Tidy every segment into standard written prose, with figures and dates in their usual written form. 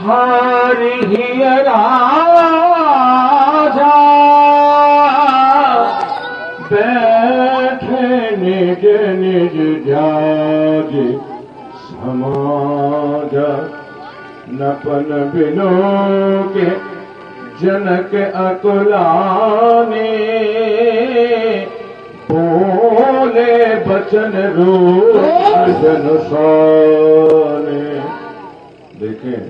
हारिय राजा बैठे निज निज जाग समाज नपन बिनो के जनक अकुलाने बोले बचन रूप जन साने। देखें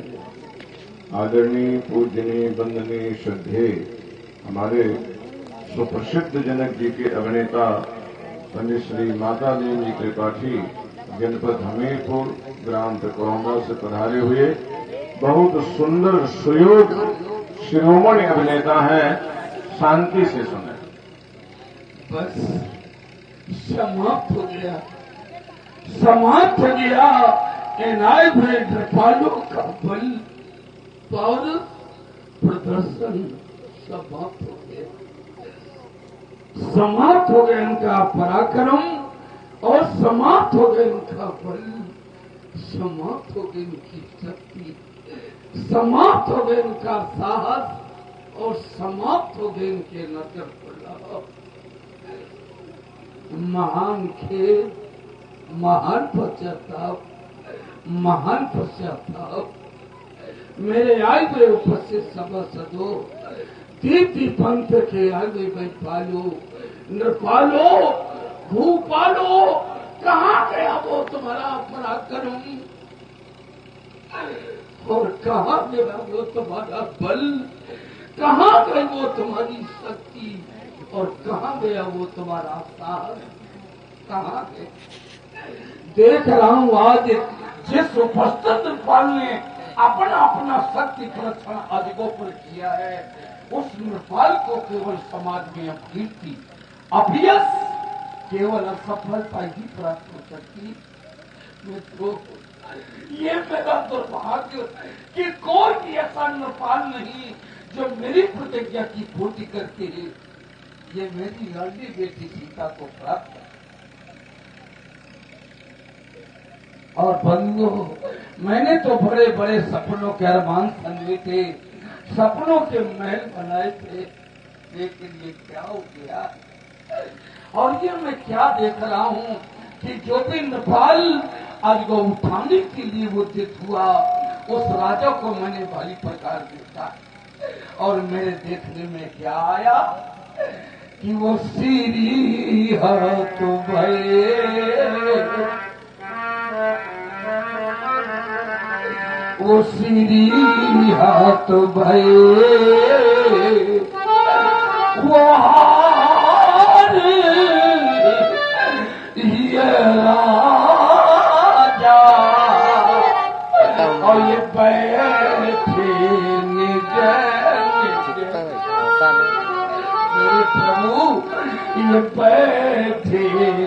आदरणीय पूजनीय वंदनीय श्रद्धेय हमारे सुप्रसिद्ध जनक जी के अभिनेता पंडित श्री माता देवी जी त्रिपाठी जनपद हमीरपुर ग्राम त्रिकोणा से पधारे हुए बहुत सुंदर सुयोग शिरोमणि अभिनेता हैं। शांति से सुने। बस समाप्त हो गया, समाप्त हो गया। एनाय हुए नृपालों का बल और प्रदर्शन समाप्त हो गया, समाप्त हो गया इनका पराक्रम और समाप्त हो गया इनका बल, समाप्त हो गई इनकी शक्ति, समाप्त हो गए इनका साहस और समाप्त हो गए इनके नजर प्रलाप। महान खेल, महान पश्चाताप, महान पश्चाताप। मेरे आए हुए उपस्थित सभासदों, दीप्ति पंथ के आए हुए बैपालो, नृपालो, भूपालो, कहाँ गया वो तुम्हारा पराक्रम और कहाँ गया वो तुम्हारा बल, कहाँ गई वो तुम्हारी शक्ति और कहाँ गया वो तुम्हारा साहस, कहाँ गए? देख रहा हूँ आज जिस उपस्थित नृपाल ने अपना अपना शक्ति प्रदर्शन अजगों पर किया है, उस नृपाल को केवल समाज में अपकीर्ति, अभ्यस, केवल असफलता ही प्राप्त हो सकती। मित्रों, ये मेरा दुर्भाग्य कि कोई भी ऐसा नृपाल नहीं जो मेरी प्रतिज्ञा की पूर्ति करके ये मेरी लाडली बेटी सीता को प्राप्त है। और बंधुओं, मैंने तो बड़े बड़े सपनों के अरमान संगे थे, सपनों के महल बनाए थे, लेकिन ये क्या हो गया? और ये मैं क्या देख रहा हूँ कि जो भी नृपाल आज को उठाने के लिए उद्यत हुआ, उस राजा को मैंने भारी प्रकार देखा और मेरे देखने में क्या आया कि वो सीरी हाथ भये, वो सीरी हाथ भये, वो हार ये राजा और ये बैठे निज मेरे प्रभु, ये बैठे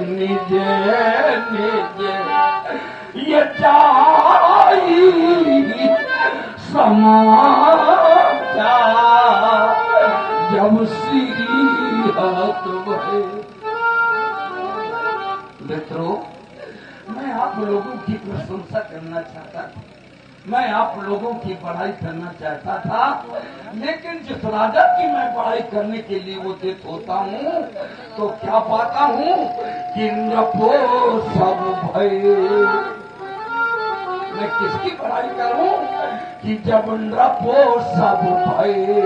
निज निज ये चाई समाचार जब सीरी हाथ भये। मित्रों, मैं आप लोगों की प्रशंसा करना चाहता था, मैं आप लोगों की बड़ाई करना चाहता था, लेकिन जिस राजा की मैं बड़ाई करने के लिए उद्यत होता हूँ तो क्या पाता हूँ कि नपो सब भये। मैं किसकी बड़ाई करूं कि जब नपो सब भये,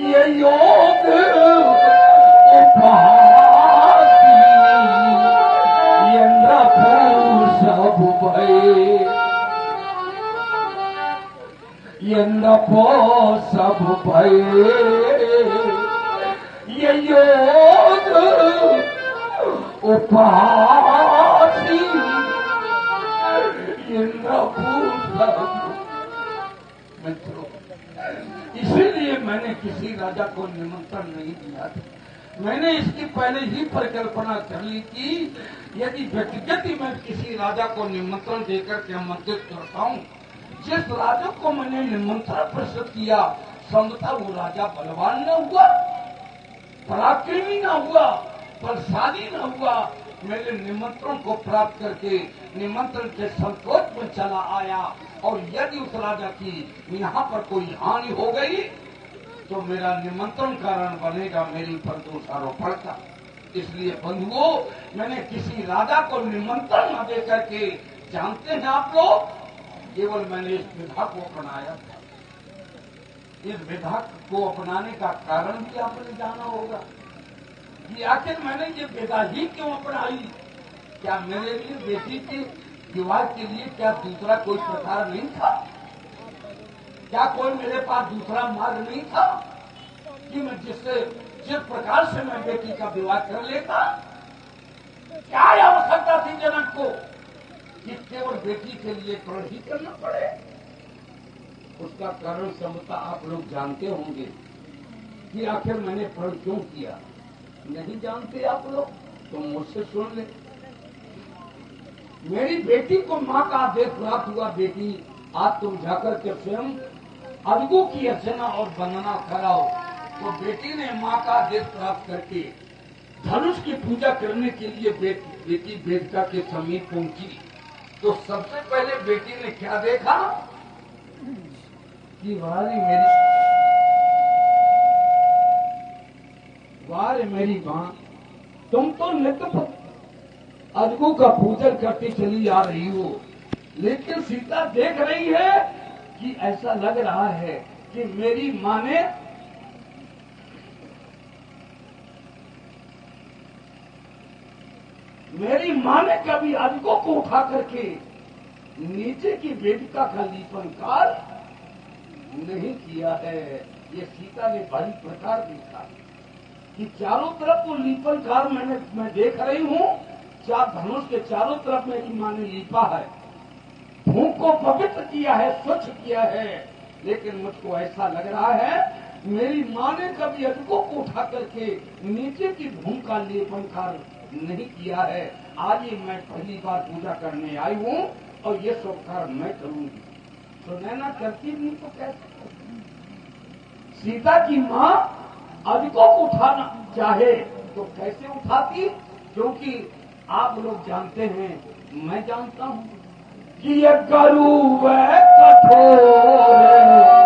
ये योग उपहासी, ये नपो सब भये, ये नपो सब भये, ये योग उपहासी, मित्रों, इसीलिए मैंने किसी राजा को निमंत्रण नहीं दिया था। मैंने इसकी पहले ही परिकल्पना कर ली थी, यदि व्यक्तिगत मैं किसी राजा को निमंत्रण देकर के आमंत्रित करता हूँ, जिस राजा को मैंने निमंत्रण प्रस्तुत किया, संभवतः वो राजा बलवान न हुआ, पराक्रमी न हुआ, बलशाली न हुआ, मेरे निमंत्रण को प्राप्त करके निमंत्रण के संतोष में चला आया, और यदि उस राजा की यहाँ पर कोई हानि हो गई तो मेरा निमंत्रण कारण बनेगा मेरी पर दोष आरोपण का। इसलिए बंधुओं, मैंने किसी राजा को निमंत्रण न दे करके, जानते हैं आप लोग, केवल मैंने इस विधा को अपनाया था। इस विधा को अपनाने का कारण भी आपने जाना होगा कि आखिर मैंने ये विधा ही क्यों अपनाई। क्या मेरे लिए बेटी के विवाह के लिए क्या दूसरा कोई प्रकार नहीं था? क्या कोई मेरे पास दूसरा मार्ग नहीं था कि मैं जिस प्रकार से मैं बेटी का विवाह कर लेता? क्या आवश्यकता थी जनक को कि केवल बेटी के लिए प्रण ही करना पड़े? उसका कारण समता आप लोग जानते होंगे कि आखिर मैंने प्रण क्यों किया। नहीं जानते आप लोग तो मुझसे सुन ले। मेरी बेटी को मां का आदेश प्राप्त हुआ, बेटी आज तुम जाकर के स्वयं अदगु की अर्चना और वंदना कराओ। तो बेटी ने मां का आदेश प्राप्त करके धनुष की पूजा करने के लिए बेटी वेदिका के समीप पहुंची। तो सबसे पहले बेटी ने क्या देखा कि वारे मेरी मां, तुम तो नित्य अदगु का पूजन करती चली आ रही हो, लेकिन सीता देख रही है कि ऐसा लग रहा है कि मेरी मां ने कभी अदगु को उठा करके नीचे की वेदिका का लीपनकार नहीं किया है। ये सीता ने बड़ी प्रकार देखा कि चारों तरफ वो लीपनकार मैं देख रही हूँ। चार धनुष के चारों तरफ मेरी मां ने लीपा है, भूमि को पवित्र किया है, स्वच्छ किया है, लेकिन मुझको ऐसा लग रहा है मेरी मां ने कभी अदगु को उठा करके नीचे की भूमि का लेपनकार नहीं किया है। आज ही मैं पहली बार पूजा करने आई हूँ और ये सब कार्य मैं करूंगी। तो नैना करती नहीं तो कैसे? सीता की मां अदगु को उठाना चाहे तो कैसे उठाती? क्योंकि आप लोग जानते हैं, मैं जानता हूं कि ये गरु वह कठोर है।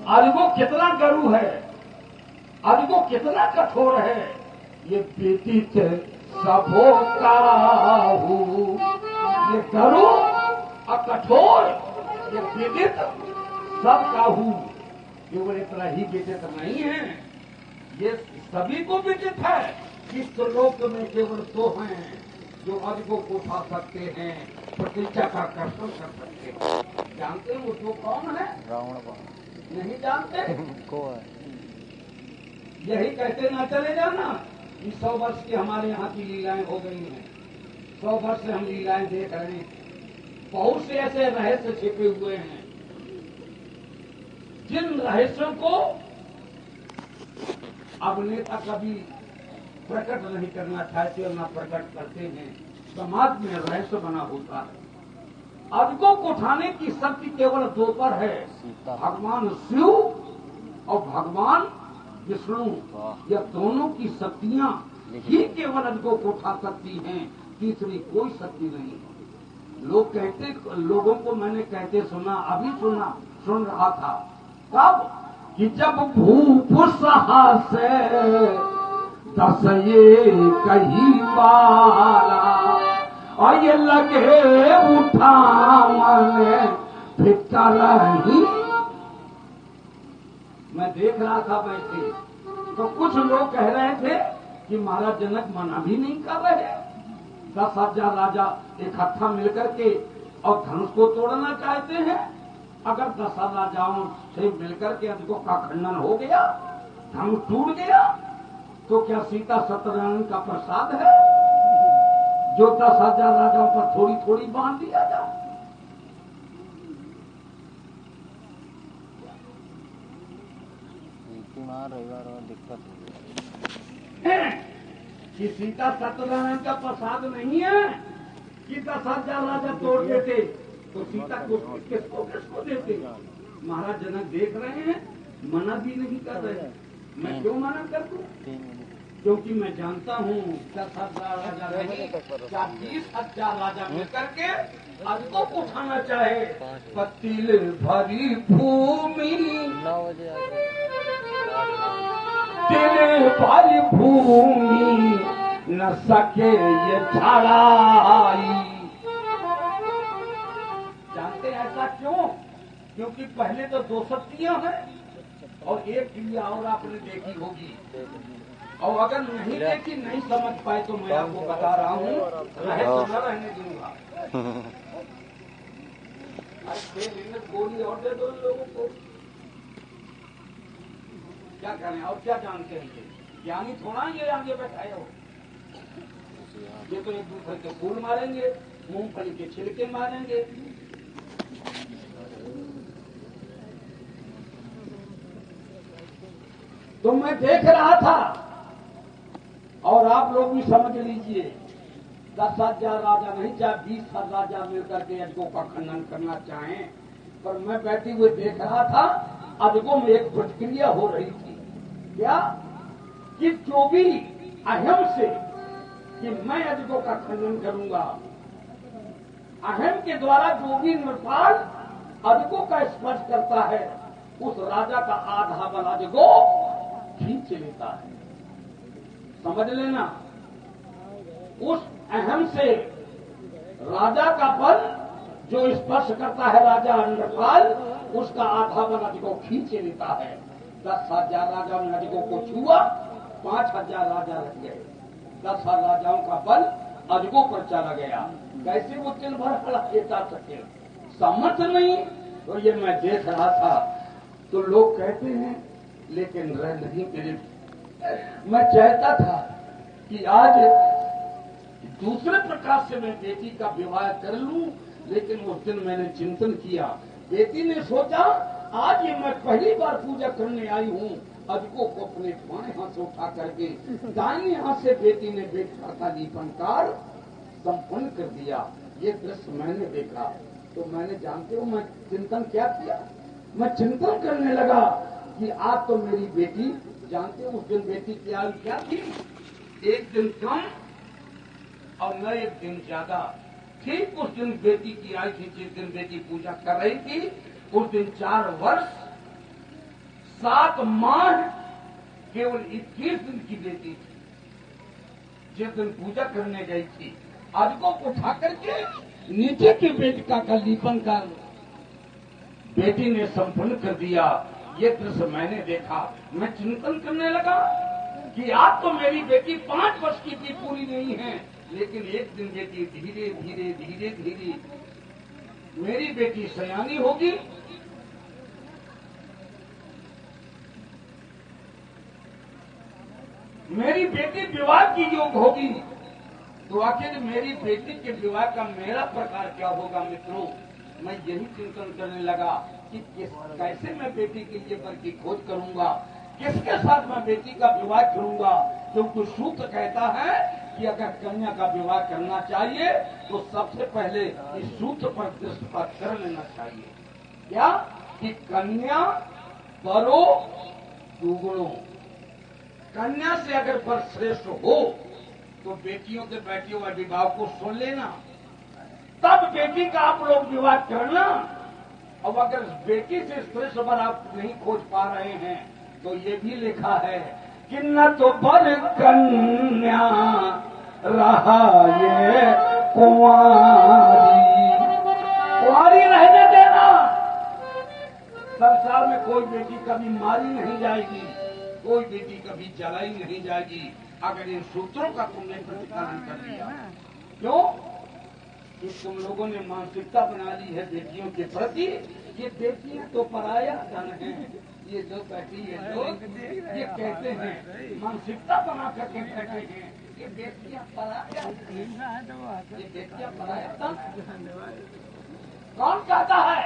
अदगु कितना गरु है, अदगु कितना कठोर है, ये व्यतीत सबो काहू। ये गरु और कठोर, ये विदित सब काहू। केवल इतना ही विदित नहीं है, ये सभी को विदित है कि श्लोक में केवल दो हैं जो अदगु को उठा सकते हैं, प्रतिज्ञा का कर्तव्य कर सकते हैं। जानते हैं वो दो कौन है? नहीं जानते? यही कहते ना चले जाना कि 100 वर्ष की हमारे यहाँ की लीलाएं हो गई हैं, 100 वर्ष से हम लीलाएं देख रहे हैं। बहुत से ऐसे रहस्य छिपे हुए हैं जिन रहस्यों को अभिनेता कभी प्रकट नहीं करना चाहते और न प्रकट करते हैं। समाज में रहस्य बना होता है। अदगु को उठाने की शक्ति केवल दो पर है, भगवान शिव और भगवान विष्णु। यह दोनों की शक्तियां ही केवल अदगु को उठा सकती हैं, तीसरी कोई शक्ति नहीं। लोगों को मैंने कहते सुना, अभी सुन रहा था। कब? कि जब भूप से 10 ये कही बाला और ये लगे उठा मैंने फिकर ही। मैं देख रहा था बैठे, तो कुछ लोग कह रहे थे कि महाराज जनक मना भी नहीं कर रहे। 10,000 राजा इकट्ठा मिलकर के और धनुष को तोड़ना चाहते हैं। अगर 10,000 राजाओं से मिलकर के अदगु का खंडन हो गया, धनुष टूट गया, तो क्या सीता सत्यनारायण का प्रसाद है जो 10,000 राजाओं पर थोड़ी थोड़ी बांध दिया जाए? चुनाव रविवार और दिक्कत हो कि सीता सत्यनारायण का प्रसाद नहीं है कि 10,000 राजा तोड़ देते तो सीता को किसको किसको देते। महाराज जनक देख रहे हैं, मना भी नहीं कर रहे हैं। मैं क्यों मना कर दूं? 3 मिनट क्योंकि मैं जानता हूँ 10,000 राजा नहीं, 20,000 राजा मिलकर के अजगो को उठाना चाहे। पतिल भरी भूमि 9 बजे आके तेरे भरी भूमि न सके ये छड़ाई। जानते हैं ऐसा क्यों? क्योंकि पहले तो 2 शक्तियां हैं और एक क्रिया और आपने देखी होगी। और अगर नहीं देखी, नहीं समझ पाए तो मैं आपको बता रहा हूँ, रहे तो न रहने दूंगा। 6 मिनट गोली और दे दो इन लोगों को, क्या करें? और क्या जानते हैं ये? ज्ञानी थोड़ा ये आगे बैठाए हो। ये तो एक दूसरे के फूल मारेंगे, मूंगफली के छिलके मारेंगे। तो मैं देख रहा था, और आप लोग भी समझ लीजिए, 10,000 राजा नहीं, चाहे 20,000 राजा मिलकर के अजगो का खंडन करना चाहें, पर मैं बैठे हुए देख रहा था। अजगो में एक प्रतिक्रिया हो रही थी, क्या कि जो भी अहम से कि मैं अजगो का खंडन करूंगा, अहम के द्वारा जो भी नृपाल अजगो का स्पर्श करता है, उस राजा का आधा बल अजगो खींच लेता है। समझ लेना, उस अहम से राजा का बल जो स्पर्श करता है, राजा नृपाल, उसका आधा बल अजगो खींच लेता है। 10,000 राजा ने अजगो को छुआ, 5,000 राजा रह गए। 10,000 राजाओं का बल अजगो पर चला गया। कैसे वो दिन भर लेता सके, समर्थ नहीं। तो ये मैं देख रहा था, तो लोग कहते हैं, लेकिन रह नहीं मेरे। मैं चाहता था कि आज दूसरे प्रकार से मैं बेटी का विवाह कर लूं, लेकिन उस दिन मैंने चिंतन किया। बेटी ने सोचा, आज ये मैं पहली बार पूजा करने आई हूँ। अजगो को अपने बाएं हाथ से उठा करके दाहिने हाथ से बेटी ने बेटा का दीपनकार संपन्न कर दिया। ये दृश्य मैंने देखा तो मैंने, जानते हो मैं चिंतन क्या किया? मैं चिंतन करने लगा कि आज तो मेरी बेटी, जानते हो उस दिन बेटी की आयु क्या थी? 1 दिन कम और न 1 दिन ज्यादा। ठीक उस दिन बेटी की आयु थी जिस दिन बेटी पूजा कर रही थी। उस दिन 4 वर्ष 7 माह केवल 21 दिन की बेटी थी। जिस दिन पूजा करने गई थी, अजगो को उठा करके नीचे की बेटिका का लीपन कर बेटी ने संपन्न कर दिया। ये दृश्य मैंने देखा। मैं चिंतन करने लगा कि आज तो मेरी बेटी 5 वर्ष की भी पूरी नहीं है, लेकिन एक दिन बेटी धीरे धीरे धीरे धीरे मेरी बेटी सयानी होगी। मेरी बेटी विवाह की योग होगी। तो आखिर मेरी बेटी के विवाह का मेरा प्रकार क्या होगा? मित्रों, मैं यही चिंतन करने लगा कि कैसे मैं बेटी के लिए वर की खोज करूंगा, किसके साथ मैं बेटी का विवाह करूंगा। क्योंकि सूत्र कहता है कि अगर कन्या का विवाह करना चाहिए तो सबसे पहले इस सूत्र पर दृष्टिपात कर लेना चाहिए। क्या कि कन्या वरो दुगुणो। कन्या से अगर वर श्रेष्ठ हो तो बेटियों के बेटियों का विवाह को सुन लेना, तब बेटी का आप लोग विवाह करना। अब अगर बेटी से श्रेष्ठ वर आप नहीं खोज पा रहे हैं तो ये भी लिखा है कि न तो वर कन्या रहा ये कुंवारी। कुंवारी रहने देना। संसार में कोई बेटी कभी मारी नहीं जाएगी, कोई बेटी कभी जलाई नहीं जाएगी अगर इन सूत्रों का तुमने प्रतिपालन कर दिया। क्यों? कि तुम लोगों ने मानसिकता बना ली है बेटियों के प्रति। ये बेटियां तो पराया धन है। ये जो बैठी है लोग ये कहते हैं, मानसिकता बना करके बैठे हैं, ये बेटियां पराया, ये बेटियां पराया धन। कौन कहता है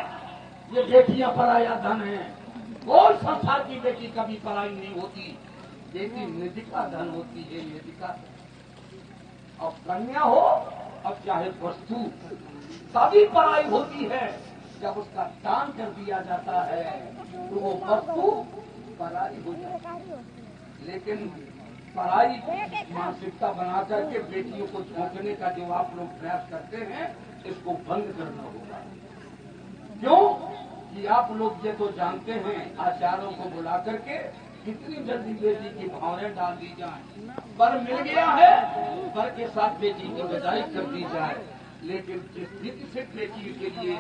ये बेटियां पराया धन है? कोई संसार की बेटी कभी पराई नहीं होती। बेटी निधि का धन होती है, निधि का। अब कन्या हो, अब चाहे वस्तु, तभी पराई होती है जब उसका दान कर दिया जाता है तो वो वस्तु पराई हो जाती है। लेकिन पराई मानसिकता बना करके बेटियों को झोंकने का जो आप लोग प्रयास करते हैं, इसको बंद करना होगा। क्यों कि आप लोग ये तो जानते हैं आचार्यों को बुला करके कितनी जल्दी बेटी की भावनाएं डाल दी जाए। पर मिल गया है, पर के साथ बेटी की विदाई कर दी जाए। लेकिन जिस स्थिति से बेटी के लिए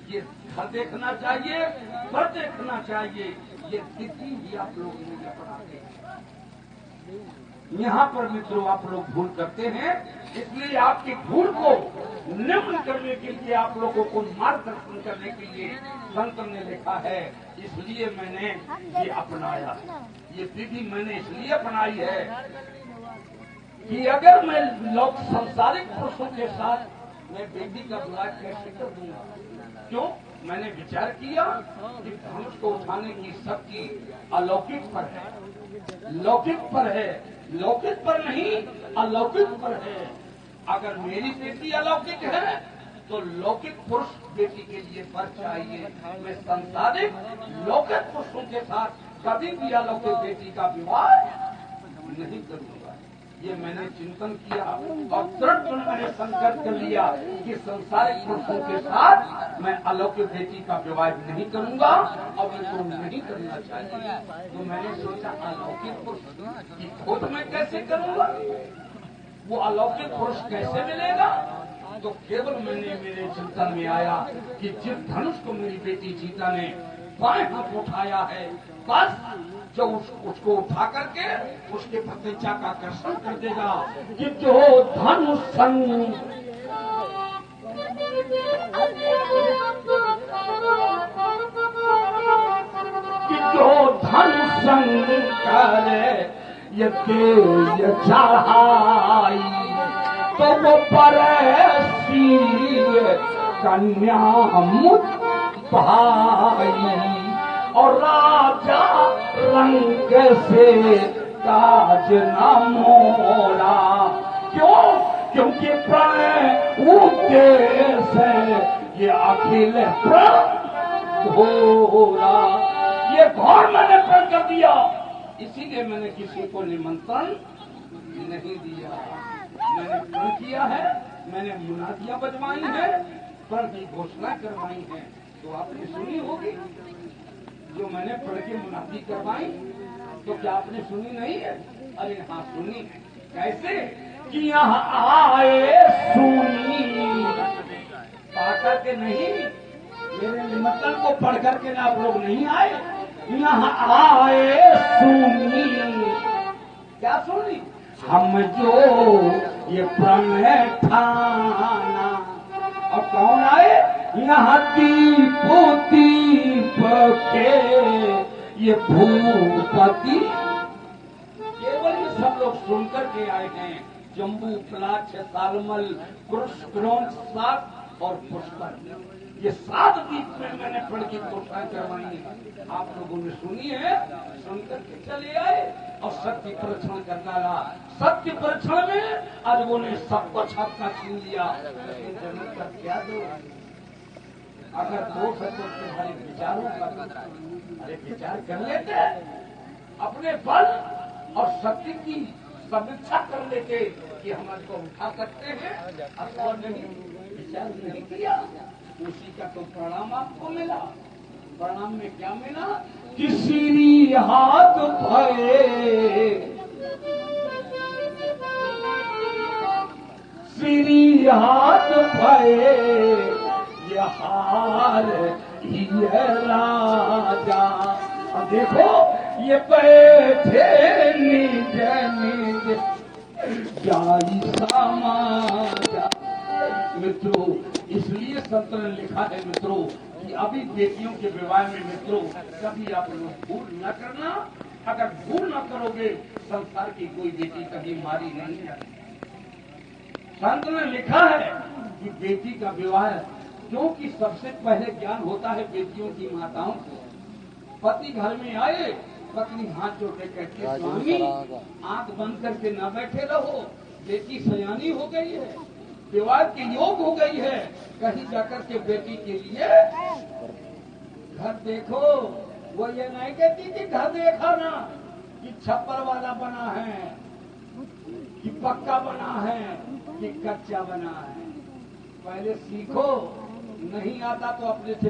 ये घर देखना चाहिए, पर देखना चाहिए, ये स्थिति भी आप लोग नहीं अपनाते हैं। यहाँ पर मित्रों आप लोग भूल करते हैं। इसलिए आपकी भूल को निम्न करने के लिए, आप लोगों को मार्गदर्शन करने के लिए संत ने लिखा है। इसलिए मैंने ये अपनाया, ये विधि मैंने इसलिए अपनाई है कि अगर मैं लोग सांसारिक पुरुषों के साथ मैं बेटी का विवाह कैसे कर दूंगा। क्यों? मैंने विचार किया कि धनुष को उठाने की शक्ति अलौकिक पर है, लौकिक पर है, लौकिक पर नहीं अलौकिक पर है। अगर मेरी बेटी अलौकिक है तो लौकिक पुरुष बेटी के लिए पर चाहिए। मैं संसारिक लौकिक पुरुषों के साथ कभी भी अलौकिक बेटी का विवाह नहीं करूंगा। ये मैंने चिंतन किया और तुरंत मैंने संकल्प कर लिया कि संसारिक पुरुषों के साथ मैं अलौकिक बेटी का विवाह नहीं करूंगा और इनको नहीं करना चाहिए। तो मैंने सोचा अलौकिक पुरुष की खोज मैं कैसे करूंगा, वो अलौकिक पुरुष कैसे मिलेगा। तो केवल मैंने मेरे चिंतन में आया कि जिस धनुष को मेरी बेटी सीता ने बाएं हाथ उठाया है, बस जो उसको उठा करके उसके प्रत्यक्षा का आकर्षण कर देगा कि जो धनुष संग कि जो धनुष संग करे ये तेज चढ़ाई तो वो परसी कन्या मुत भाई और राजा रंग से ताज न मोड़ा। क्यों? क्योंकि प्रणय उद्देश्य ये अखिल प्रण घोरा। ये घोर मैंने प्रण कर दिया, इसीलिए मैंने किसी को निमंत्रण नहीं दिया। मैंने प्रण किया है, मैंने मुनादियां बजवाई है, प्रण की घोषणा करवाई है। तो आपने सुनी होगी जो मैंने प्रण की मुनादी करवाई, तो क्या आपने सुनी नहीं है? अरे हाँ सुनी। कैसे कि यहाँ आए सुनी पाकर के नहीं, मेरे निमंत्रण को पढ़ करके ना आप लोग नहीं आए। यहाँ आए सुनी, क्या सुनी? हम जो ये प्रण ठाना। और कौन आए? यहाँ दीप दीप के ये भूपति। केवल ये सब लोग सुनकर के आए हैं। जम्बू, कलाक्ष, सालमल, कृष्ण, क्रोध, सात और पुष्कर, ये 7 दीप में मैंने प्रण की घोषणा करवाई है। आप लोगों ने सुनी है, सुनकर के चले आए और सत्य परीक्षण कर डाला। सत्य परीक्षण में अरबों ने सबको छापका छीन लिया। लेकिन जन्नत का क्या दो? अगर दोष है तो तुम्हारे विचारों का, अरे विचार कर लेते, अपने बल और शक्ति की समीक्षा कर लेते कि हम इसको उठा सकते हैं अथवा नहीं। विचार नहीं किया, उसी का तो परिणाम आपको मिला। परिणाम में क्या मिला? किसी हाथ भये, श्री हाथ भये ये हार ये राजा। अब देखो ये बैठे निज निज जाई समाजा। मित्रों, इसलिए संत ने लिखा है मित्रों कि अभी बेटियों के विवाह में मित्रों कभी आप लोग भूल न करना। अगर भूल न करोगे संसार की कोई बेटी कभी मारी नहीं जाती। संत ने लिखा है कि बेटी का विवाह, क्योंकि सबसे पहले ज्ञान होता है बेटियों की माताओं को। पति घर में आए, पत्नी हाथ जोड़ के कहती है, स्वामी आंख बंद करके न बैठे रहो, बेटी सयानी हो गई है, विवाह के योग हो गई है, कहीं जाकर के बेटी के लिए घर देखो। वो ये नहीं कहती कि घर देखा ना कि छप्पर वाला बना है, कि पक्का बना है, कि कच्चा बना है। पहले सीखो, नहीं आता तो अपने से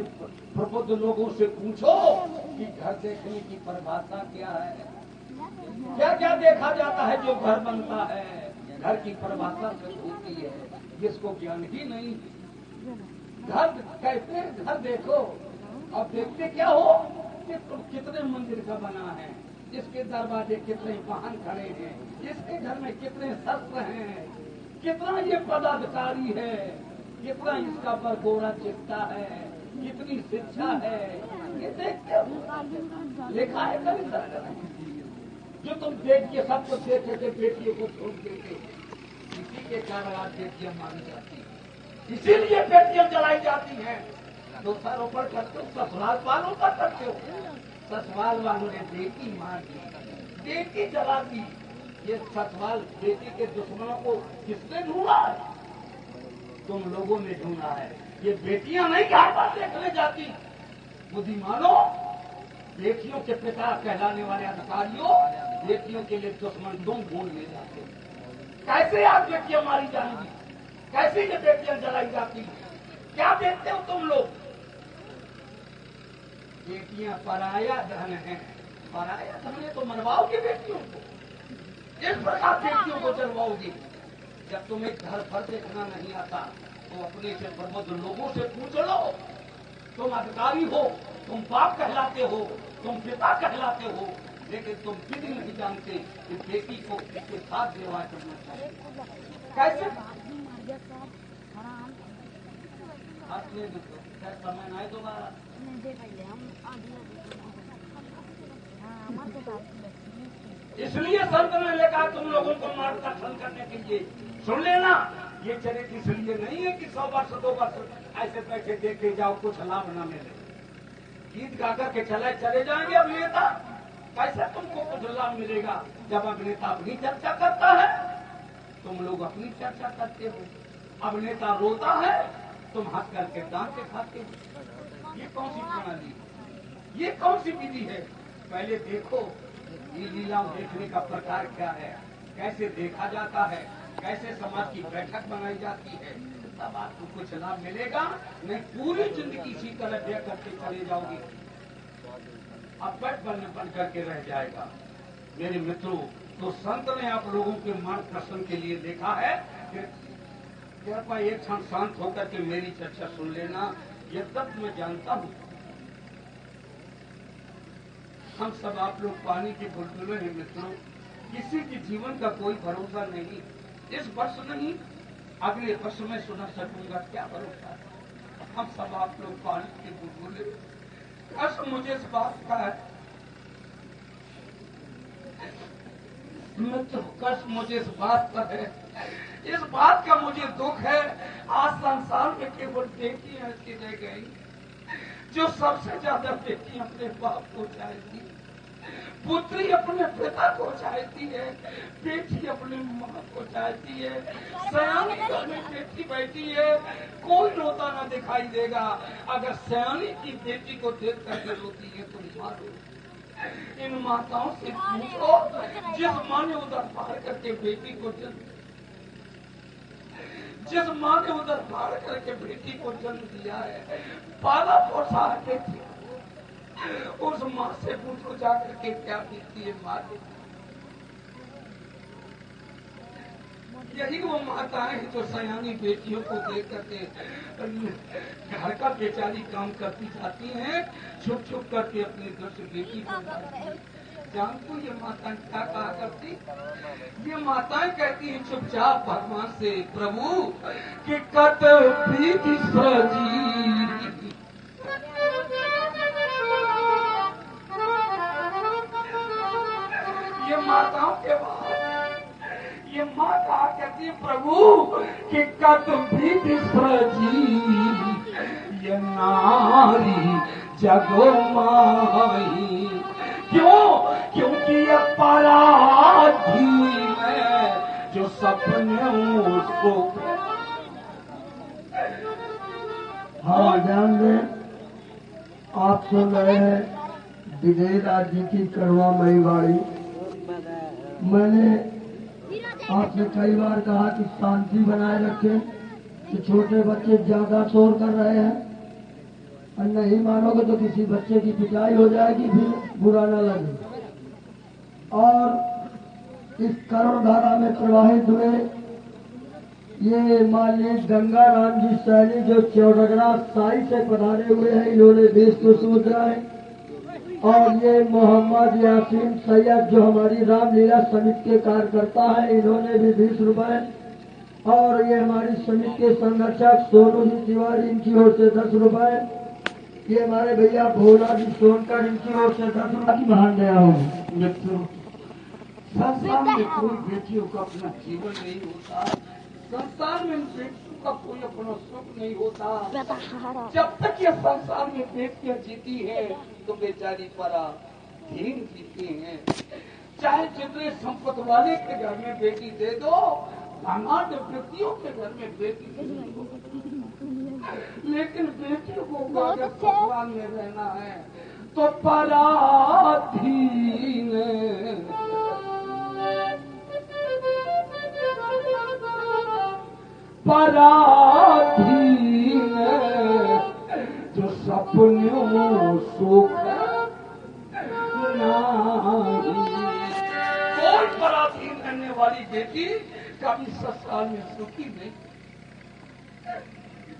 प्रबुद्ध लोगों से पूछो कि घर देखने की परिभाषा क्या है, क्या क्या देखा जाता है जो घर बनता है। घर की परिभाषा से होती है, जिसको ज्ञान ही नहीं। घर कहते हैं घर देखो, अब देखते क्या हो कि तुम कितने मंदिर का बना है, इसके दरवाजे कितने वाहन खड़े हैं, इसके घर में कितने शस्त्र हैं, कितना ये पदाधिकारी है, कितना इसका पर गोरा चिट्टा है, कितनी शिक्षा है, ये देखते हो। लिखा है कभी सर जो तुम देख के सब कुछ देखे थे, बेटियों को छोड़ देते, इसी के कारण आज बेटियां मानी जाती है, इसीलिए बेटियां जलाई जाती हैं। दोषारोपण करते हो, ससुराल वालों का करते हो, ससुराल वालों ने बेटी मार दी, बेटी जला दी। ये ससुराल बेटी के दुश्मनों को किसने ढूंढा है? तुम लोगों ने ढूंढा है। ये बेटियां नहीं घर पर देखने जाती। बुद्धिमानों, बेटियों के पिता कहलाने वाले अधिकारियों, बेटियों के लिए दुश्मन तुम ढूंढ ले जाते हो। कैसे आज बेटियां मारी जाएंगी, कैसे ये बेटियां जलाई जाती, क्या देखते हो तुम लोग? बेटियां पराया धन है, पराया धन है तो मरवाओगे बेटियों को, इस प्रकार बेटियों को जलवाओगे। जब तुम्हें घर पर देखना नहीं आता तो अपने से प्रबुद्ध लोगों से पूछ लो। तुम अधिकारी हो, तुम बाप कहलाते हो, तुम पिता कहलाते हो, लेकिन तुम फिर नहीं जानते कि बेटी को किसके साथ विवाह करना चाहिए। कैसे समय नहीं दोबारा इसलिए संत ने लेकर तुम लोगों को मार्गदर्शन करने के लिए। सुन लेना, ये चरित्र इसलिए नहीं है कि 100 वर्ष 2 वर्ष ऐसे पैसे देते जाओ, कुछ लाभ न मिले। गीत गाकर के चले जाएंगे अभिनेता, कैसे तुमको कुछ लाभ मिलेगा? जब अभिनेता अपनी चर्चा करता है, तुम लोग अपनी चर्चा करते हो। अभिनेता रोता है, तुम हंस करके दांत खाते हो। ये कौन सी प्रणाली, ये कौन सी विधि है? पहले देखो ये लीलाओं देखने का प्रकार क्या है, कैसे देखा जाता है, कैसे समाज की बैठक बनाई जाती है, तब आपको कुछ लाभ मिलेगा। नहीं पूरी जिंदगी इसी तरह व्यय करके चले जाओगे, अब बन करके रह जाएगा। मेरे मित्रों, तो संत ने आप लोगों के मार्गदर्शन के लिए देखा है कि कृपया एक क्षण शांत होकर के मेरी चर्चा सुन लेना। ये तब मैं जानता हूँ हम सब आप लोग पानी के बुलबुलें हैं मित्रों, किसी के जीवन का कोई भरोसा नहीं। इस वर्ष नहीं, अगले वर्ष में सुना सकूंगा, क्या भरोसा। हम सब आप लोग पानी के बुलबुले। कष्ट मुझे इस बात का है मित्र, कष्ट मुझे इस बात का है, इस बात का मुझे दुख है। आज संसार में केवल बेटियां ऐसी रह गई जो सबसे ज्यादा बेटी अपने बाप को चाहती है, पुत्री अपने पिता को चाहती है, बेटी अपने माँ को चाहती है। सयानी घर में बेटी बैठी है, कोई रोता ना दिखाई देगा। अगर सयानी की बेटी को देख करके रोती है तो मारो। इन माताओं से पूछो जिस माँ ने उधर पार करके बेटी को जन्म, जिस माँ ने उधर पार करके बेटी को जन्म दिया है, पाला पोसा है बेटी, उस माँ से पूछो जाकर के क्या बीतती है माँ की। यही वो माताएं हैं जो सयानी बेटियों को देख करके घर का बेचारी काम करती जाती हैं, छुप छुप करके अपने घर से बेटी को लाती हैं। जानती ये माताएं क्या कहा करती? ये माताएं कहती हैं चुपचाप भगवान से, प्रभु कि कट प्रीति सजी। ये माताओं के बाद ये माँ कहा कहती है प्रभु कि कट प्रीति सजी, ये नारी जगो माही। क्यों? क्योंकि ये पराधी में जो सपने उसको। हाँ ध्यान दें, आप सुन रहे हैं विजय राज जी की करवा मई वाणी। मैंने आपसे कई बार कहा कि शांति बनाए रखें, कि छोटे बच्चे ज्यादा शोर कर रहे हैं और नहीं मानोगे तो किसी बच्चे की पिटाई हो जाएगी, फिर बुरा न लगे। और इस करुण धारा में प्रवाहित हुए ये माननीय गंगा राम जी सैनी जो चौडगरा साई से पधारे हुए हैं, इन्होंने देश को सोच रहा है। और ये मोहम्मद यासीन सैयद जो हमारी रामलीला समिति के कार्यकर्ता है, इन्होंने भी 20 रुपए। और ये हमारी समिति के संरक्षक सोनू जी तिवारी, इनकी ओर से 10 रुपए। ये हमारे भैया भोला जी सोनकर, इनकी ओर से 10 रुपए की महान दया हो। मित्रों, संसार में कोई बेटियों का अपना जीवन नहीं होता, संसार में बेटियों का कोई अपना सुख नहीं होता। जब तक ये संसार में बेटियां जीती हैं तो बेचारी पराधीन जीती हैं। चाहे जितने संपत्ति वाले के घर में बेटी दे दो, धनाढ्य व्यक्तियों के घर में बेटी दे दो, लेकिन बेटियों को अगर ससुराल में रहना है तो पराधीन। पराधीन जो सपनों सुख नाही। कोई पराधीन रहने वाली बेटी कभी ससुराल में सुखी नहीं।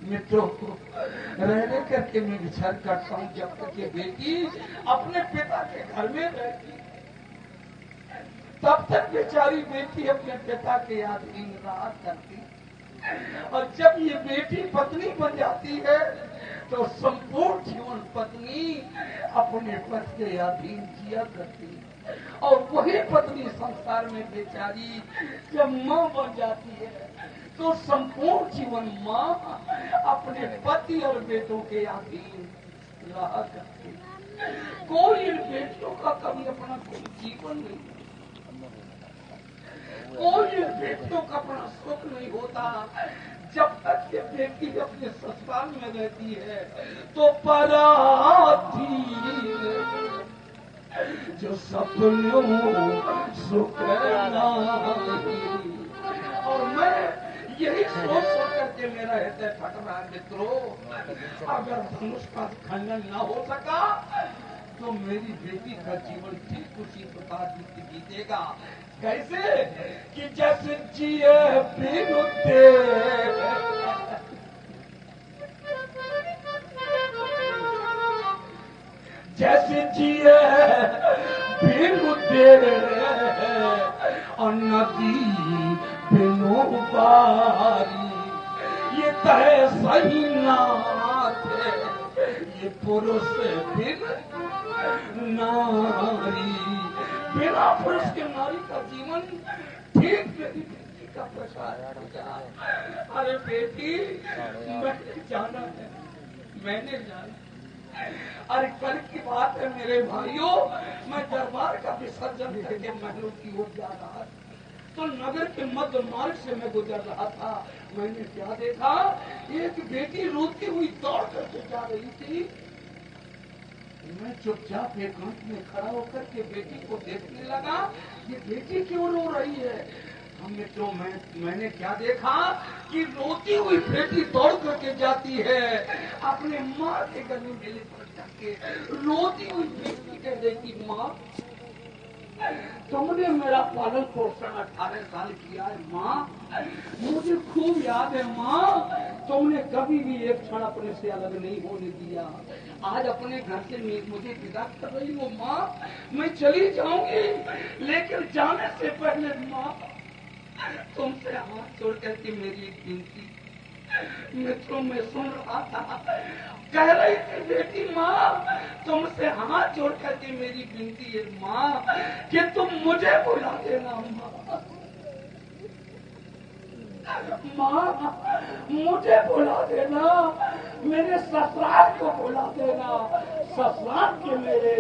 मित्रों, रहने करके मैं विचार करता हूँ, जब तक ये बेटी अपने पिता के घर में रहती तब तक बेचारी बेटी अपने पिता के अधीन रहा करती। और जब ये बेटी पत्नी बन जाती है तो संपूर्ण जीवन पत्नी अपने पति के अधीन जिया करती। और वही पत्नी संसार में बेचारी जब माँ बन जाती है तो संपूर्ण जीवन माँ अपने पति और बेटों के अधीन रहा करती। कोई इन बेटियों का कभी अपना कोई जीवन नहीं, कोई इन बेटियों का अपना सुख नहीं होता। जब तक ये बेटी अपने ससुराल में रहती है तो पराधीन जो सपनों सुख नाही। और मैं यही सोच करके मेरा हृदय फट रहा है। मित्रों, अगर धनुष का खंडन न हो सका तो मेरी बेटी का जीवन ठीक उसी प्रकार बीतेगा। कैसे? कि जैसे जिए बिनु तेरे, जैसे जिए बिनु तेरे और नदी बिनु बारी, ये तय सही नाथ है, ये पुरुष बिन नारी। बिना पुरुष के नारी का जीवन ठीक मेरी बेटी का प्रसार हो गया। अरे बेटी, मैंने जाना है, मैंने जाना। अरे कल की बात है मेरे भाइयों, मैं दरबार का विसर्जन करके महलों की ओर जा रहा था, तो नगर के मध्य मार्ग से मैं गुजर रहा था। मैंने क्या देखा, एक बेटी रोती हुई दौड़ करके जा रही थी। मैं चुपचाप एकांत में खड़ा होकर के बेटी को देखने लगा, ये बेटी क्यों रो रही है। हम मित्रों, मैंने क्या देखा कि रोती हुई बेटी दौड़ करके जाती है अपने माँ के गले में लिपट करके। रोती हुई बेटी कह रही, माँ तुमने मेरा पालन पोषण 18 साल किया है माँ, मुझे खूब याद है माँ, तुमने कभी भी एक क्षण अपने से अलग नहीं होने दिया। आज अपने घर से मुझे विदा कर रही हो माँ, मैं चली जाऊंगी, लेकिन जाने से पहले माँ तुमसे हाथ जोड़ करके मेरी एक विनती। मित्रों, मैं सुन रहा था, कह रही थी बेटी माँ तुमसे हाथ जोड़ करके मेरी विनती है माँ कि तुम मुझे बुला देना माँ, मुझे बुला देना, मेरे ससुराल को बुला देना, ससुराल के मेरे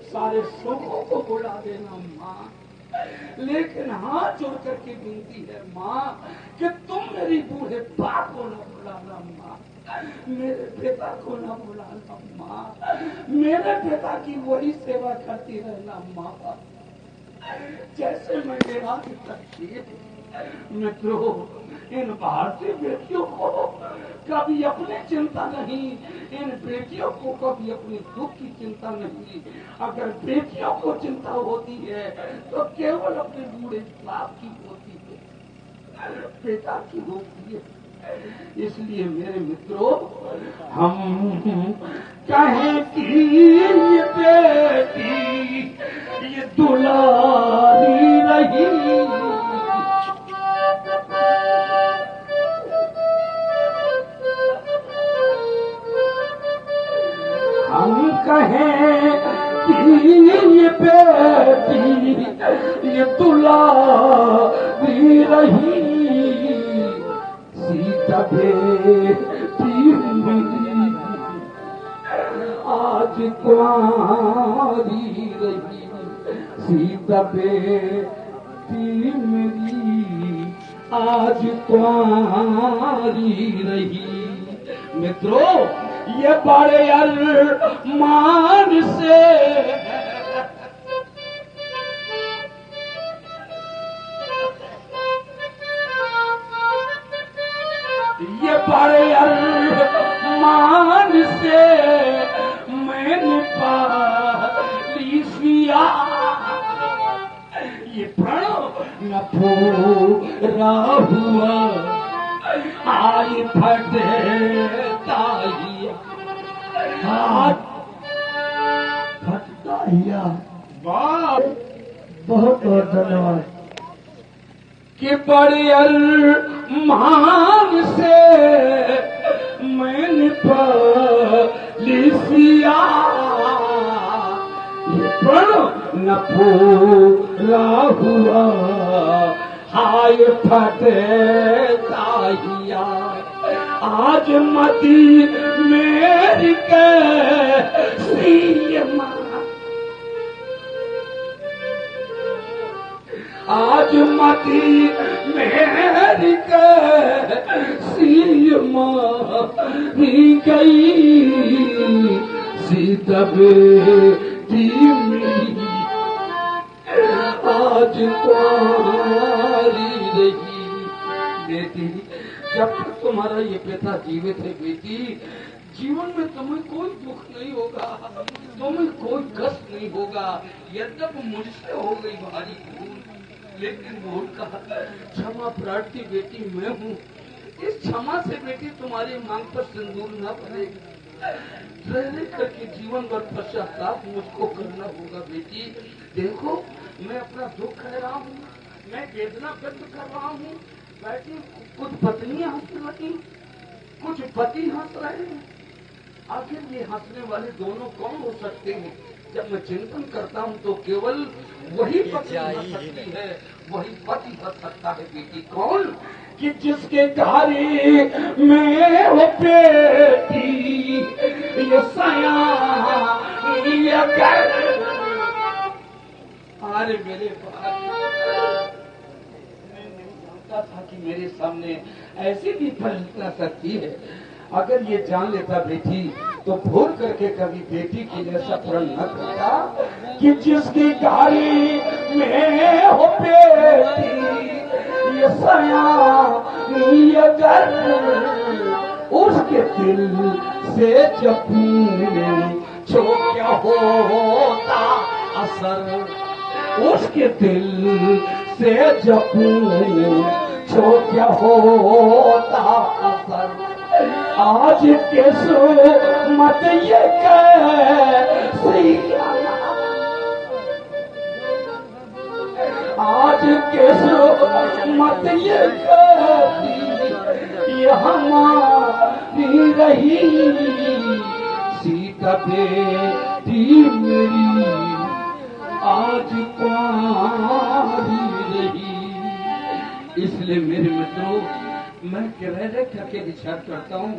सारे सुखों को बुला देना माँ। लेकिन हाथ जोड़ करके विनती है माँ कि तुम मेरी बूढ़े बाप को न बुलाना माँ, मेरे पिता को न बुलाना माँ, मेरे पिता की वही सेवा करती रहना माँ जैसे मैंने आज तक की। मित्रों, इन भारतीय बेटियों को कभी अपनी चिंता नहीं, इन बेटियों को कभी अपने दुख की चिंता नहीं। अगर बेटियों को चिंता होती है तो केवल अपने बूढ़े बाप की होती है, पिता की होती है। इसलिए मेरे मित्रों, हम कहें कि ये बेटी ये दुलारी रही, हम कहें कि ये बेटी ये दुलारी रही, सीता बेटी आज कुंवारी रही, सीता बेटी मेरी आज कुंवारी रही। मित्रों, ये बड़े अरमान से ये बड़े अरमान से मैंने पाली सिया, ये प्रण न पूरा हुआ आई फटता ही हाथ फटता हिया। वाह, बहुत बहुत धन्यवाद। कि बड़े अरमान से मैंने पाली सिया, ये प्रण न पूरा हुआ हाय फटता हिया, आज मती मेरी कैसी माँ, आज मती मेरी कैसी मारी गई, सीता बेटी मेरी आज कुंवारी रही। बेटी, जब तक तुम्हारा ये पिता जीवित है बेटी, जीवन में तुम्हें कोई दुख नहीं होगा, तुम्हें कोई कष्ट नहीं होगा। यद्यपि मुझसे हो गई भारी भूल, लेकिन भूल का क्षमा प्रार्थी बेटी मैं हूँ। इस क्षमा से बेटी तुम्हारी मांग पर सिंदूर न पड़ेगा, रह करके जीवन भर पश्चाताप मुझको करना होगा। बेटी देखो, मैं अपना दुख कह रहा हूँ, मैं वेदना व्यक्त कर रहा हूँ। बेटी, कुछ पत्नियां हंस रही, कुछ पति हंस रहे हैं। आखिर ये हंसने वाले दोनों कौन हो सकते हैं? जब मैं चिंतन करता हूँ तो केवल वही पति हंस सकती है, वही पति हंस सकता है। बेटी कौन? कि जिसके घर में हो बेटी ये सया ये घर। अरे मेरे बाप, मैं नहीं जानता था कि मेरे सामने ऐसी भी फलना सकती है। अगर ये जान लेता बेटी तो भूल करके कभी बेटी के जैसा प्रण न करता। कि जिसकी गाड़ी में हो बेटी ये सया ये घर, उसके दिल से जब छो क्या होता असर, उसके दिल से जब छो क्या होता असर। आज किस्मत ये कैसी, आज किस्मत ये कैसी ये हमारी रही, सीता बेटी मेरी आज कुंवारी रही। इसलिए मेरे मित्रों, मैं रह करके विचार करता हूँ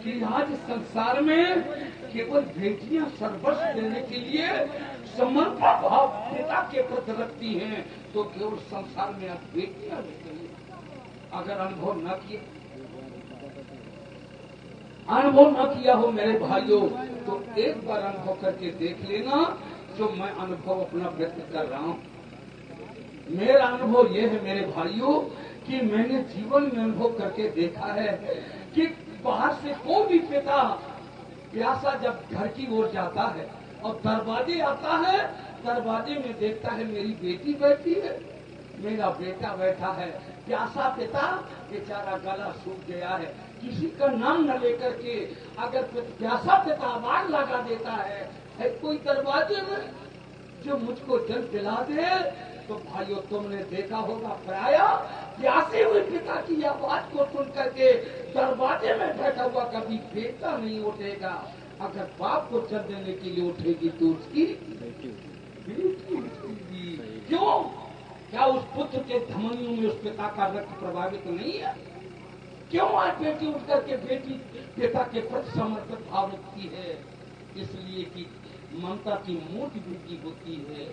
कि आज संसार में केवल बेटियां सर्वस्व देने के लिए समर्पण भाव पिता के प्रति रखती हैं, तो केवल संसार में अब बेटियां रहती हैं। अगर अनुभव न किया हो मेरे भाइयों, तो एक बार अनुभव करके देख लेना जो मैं अनुभव अपना व्यक्त कर रहा हूँ। मेरा अनुभव यह है मेरे भाइयों कि मैंने जीवन में अनुभव करके देखा है कि बाहर से कोई भी पिता प्यासा जब घर की ओर जाता है और दरवाजे आता है, दरवाजे में देखता है मेरी बेटी बैठी है, मेरा बेटा बैठा है। प्यासा पिता बेचारा गला सूख गया है, किसी का नाम न लेकर के अगर प्यासा पिता आवाज लगा देता है कोई दरवाजे में जो मुझको जल पिला दे, तो भाइयों तुमने देखा होगा प्राय प्यासे हुए पिता की आवाज को सुन करके दरवाजे में बैठा हुआ कभी बेटा नहीं उठेगा। अगर बाप को जल देने के लिए उठेगी तो उसकी बेटी उठेगी। क्यों? क्या उस पुत्र के धमनियों में उस पिता का रक्त प्रभावित नहीं है? क्यों आज बेटी उठ करके बेटी पिता के प्रति समर्पित भाव रखती है? इसलिए कि ममता की मूर्ति बेटी होती है।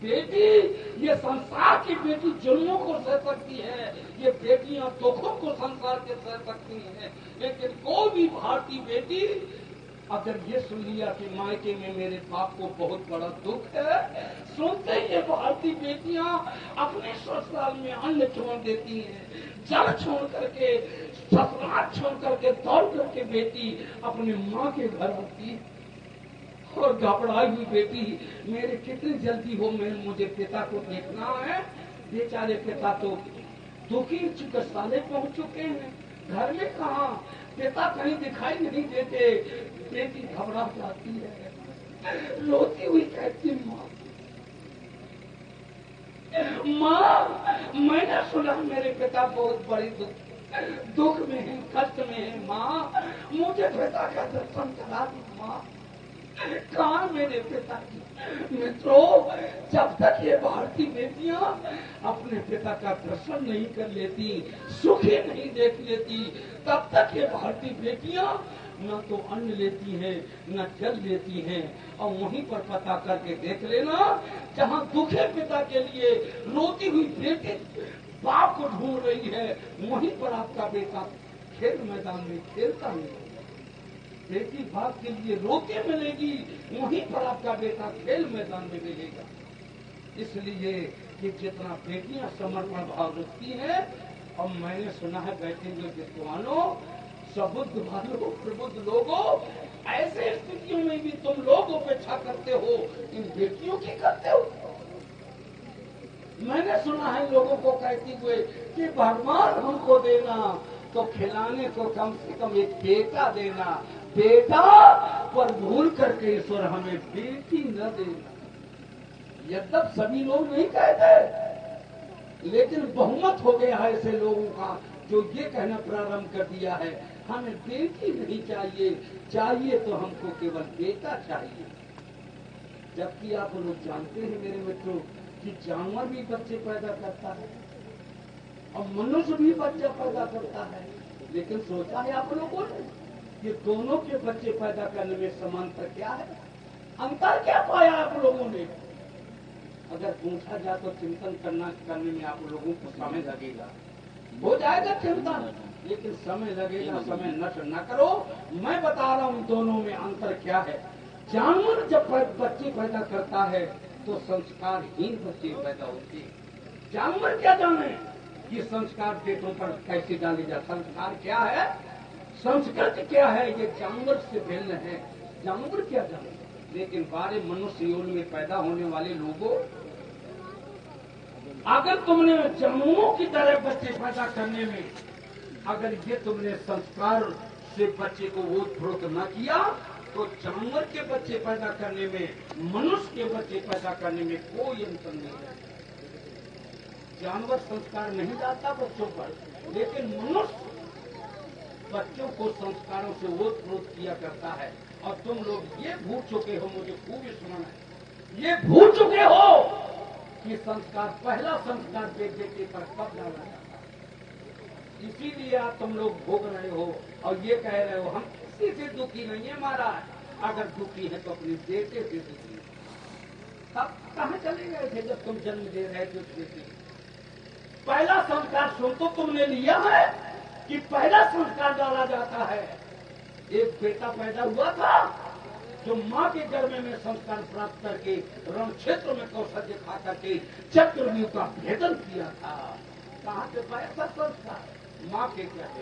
बेटी, ये संसार की बेटी जुल्मों को सह सकती है, ये बेटियां दुखों को संसार के सह सकती हैं, लेकिन कोई भी भारतीय बेटी अगर ये सुन लिया कि मायके में मेरे बाप को बहुत बड़ा दुख है, सुनते ही ये भारतीय बेटियां अपने ससुराल में अन्न छोड़ देती हैं, जल छोड़ करके, ससुराल छोड़ करके दौड़ करके बेटी अपने माँ के घर आती है। और घबराई हुई बेटी मेरे कितनी जल्दी हो, मुझे पिता को देखना है। बेचारे पिता तो दुखी चुके साले पहुंच चुके हैं, घर में कहा पिता कहीं दिखाई नहीं देते। बेटी घबरा जाती है, रोती हुई कहती माँ मैंने सुना मेरे पिता बहुत बड़ी दुख में है, कष्ट में है। माँ मुझे पिता का दर्शन करा दी। माँ कहाँ मेरे पिता की? मित्रों, जब तक ये भारतीय बेटियां अपने पिता का दर्शन नहीं कर लेती, सुखी नहीं देख लेती, तब तक ये भारतीय बेटियां न तो अन्न लेती हैं, न जल लेती हैं। और वहीं पर पता करके देख लेना, जहाँ दुखे पिता के लिए रोती हुई बेटी बाप को ढूंढ रही है, वहीं पर आपका बेटा खेल मैदान में खेलता नहीं। बेटी बाप के लिए रोते मिलेगी, वहीं पर आपका बेटा खेल मैदान में मिलेगा। इसलिए कि जितना बेटियां समर्पण भाव रखती हैं, और मैंने सुना है बैठे हुए विद्वानों, सबुद्ध वालों, प्रबुद्ध लोगों, ऐसे स्थितियों में भी तुम लोग उपेक्षा करते हो, इन बेटियों की करते हो। मैंने सुना है लोगों को कहते हुए कि भगवान हमको देना तो खिलाने को कम से कम एक बेटा देना, बेटा पर भूल करके ईश्वर हमें बेटी न देना। यद्यप सभी लोग नहीं कहते, लेकिन बहुमत हो गया है ऐसे लोगों का जो ये कहना प्रारंभ कर दिया है, हमें बेटी नहीं चाहिए, चाहिए तो हमको केवल बेटा चाहिए। जबकि आप लोग जानते हैं मेरे मित्रों कि जानवर भी बच्चे पैदा करता है और मनुष्य भी बच्चा पैदा करता है, लेकिन सोचा है आप लोगों ने कि दोनों के बच्चे पैदा करने में समानता क्या है? अंतर क्या पाया आप लोगों ने? अगर पूछा जाए तो चिंतन करने में आप लोगों को समय लगेगा, हो जाएगा चिंतन, लेकिन समय लगेगा, समय नष्ट न करो। मैं बता रहा हूँ दोनों में अंतर क्या है। जानवर जब बच्चे पैदा करता है तो संस्कारहीन बच्चे पैदा होते हैं। जानवर क्या जाने कि संस्कार पेटों पर कैसे डाले जाए? संस्कार क्या है, संस्कृति क्या है, ये जानवर से भिन्न है। जानवर क्या जाने, लेकिन बारे मनुष्य योनि में पैदा होने वाले लोगों, अगर तुमने जानवरों की तरह बच्चे पैदा करने में अगर ये तुमने संस्कार से बच्चे को ओत-प्रोत न किया, तो जानवर के बच्चे पैदा करने में, मनुष्य के बच्चे पैदा करने में कोई अंतर नहीं है। जानवर संस्कार नहीं डालता बच्चों पर, लेकिन मनुष्य बच्चों को संस्कारों से ओत-प्रोत किया करता है। और तुम लोग ये भूल चुके हो, मुझे खूब स्मरण है, ये भूल चुके हो कि संस्कार, पहला संस्कार बेटे पर कब डाला जाता है? इसीलिए आप तुम लोग भोग रहे हो और ये कह रहे हो हम किसी से दुखी नहीं है महाराज। अगर दुखी है तो अपने बेटे से दुखी है। अब कहाँ चले गए थे जब तुम जन्म दे रहे थे उस बेटे को? पहला संस्कार सुन तो तुमने लिया है कि पहला संस्कार डाला जाता है। एक बेटा पैदा हुआ था जो माँ के गर्भ में संस्कार प्राप्त करके रण क्षेत्र में कौशल दिखा करके चक्रव्यूह का भेदन किया था। कहाँ से पाया था संस्कार? माँ के कहते।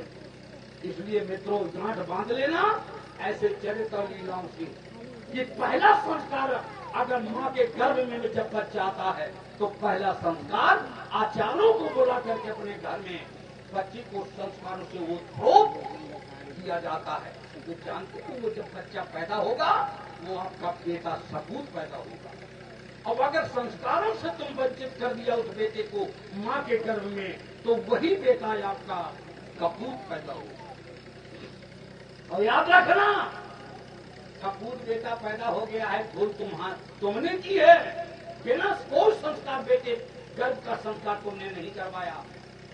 इसलिए मित्रों गांठ बांध लेना ऐसे चरित्र और लीलाओं से। ये पहला संस्कार अगर माँ के गर्भ में जब बच्चा आता है तो पहला संस्कार आचार्यों को बुला करके अपने घर में बच्चे को संस्कारों से वो थोप दिया जाता है। तो जानते हो वो जब बच्चा पैदा होगा वो आपका बेटा सपूत पैदा होगा। अब अगर संस्कारों से तुम वंचित कर दिया उस बेटे को माँ के गर्भ में तो वही बेटा आपका कपूत पैदा होगा। और याद रखना कपूत बेटा पैदा हो गया है भूल तुमने की है। बिना कोई संस्कार बेटे गर्भ का संस्कार तुमने नहीं करवाया,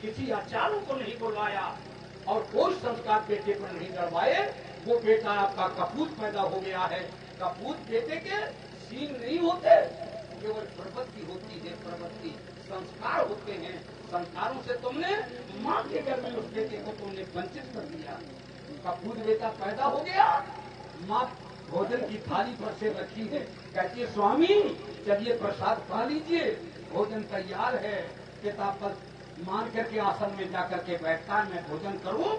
किसी आचार्यों को नहीं बुलवाया और कोई संस्कार बेटे पर नहीं करवाए, वो बेटा आपका कपूत पैदा हो गया है। कपूत बेटे के सींग नहीं होते, केवल प्रवृत्ति होती है। प्रवृत्ति संस्कार होते हैं। संस्कारों से तुमने माँ के गर्भ में उस बेटे को तुमने वंचित कर दिया। कपूत बेटा पैदा हो गया, माँ भोजन की थाली पर से रखी है, कहती है स्वामी चलिए प्रसाद खा लीजिए, भोजन तैयार है। किताब पर मान करके आसन में जाकर के बैठता है, मैं भोजन करूं,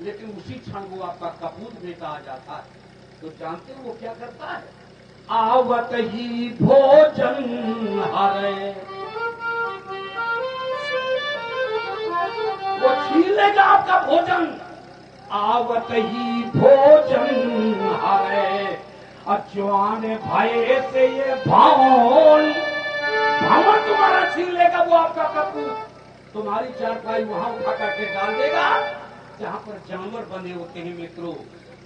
लेकिन उसी क्षण वो आपका कपूत बेटा आ जाता है। तो जानते हो वो क्या करता है? आवत ही भोजन हरे, वो छीन लेगा आपका भोजन। आवत ही भोजन हरे, अचवान भय से ये भावन तुम्हारा छीन लेगा वो आपका कपूत। तुम्हारी चारपाई वहां उठा करके डाल देगा जहां पर जानवर बने होते हैं मित्रों।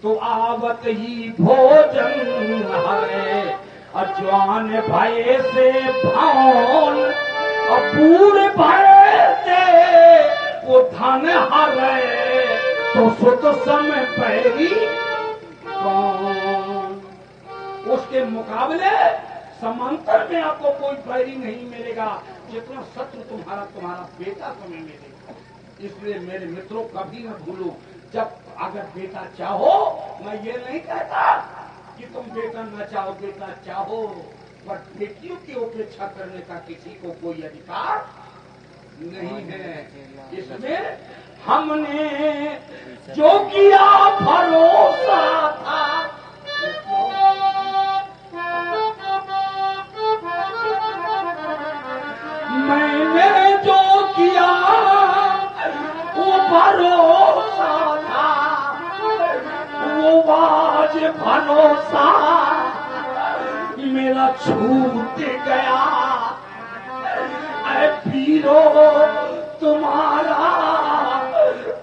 तो आवत ही भोजन हरे, अजवान भय से भावन, और बूढ़ भय से वो धन हरे, तो सुत समय पैरी कौन? उसके मुकाबले समांतर में आपको कोई पैरी नहीं मिलेगा जितना शत्रु तुम्हारा बेटा तुम्हें मिलेगा। इसलिए मेरे मित्रों कभी न भूलो, जब अगर बेटा चाहो, मैं ये नहीं कहता कि तुम बेटा न चाहो, बेटा चाहो, पर बेटियों की उपेक्षा करने का किसी को कोई अधिकार नहीं है। इसमें हमने जो किया भरोसा था, मैंने जो किया वो भरोसा था, वो आज भरोसा मेरा छूट गया। ऐ पीरो तुम्हारा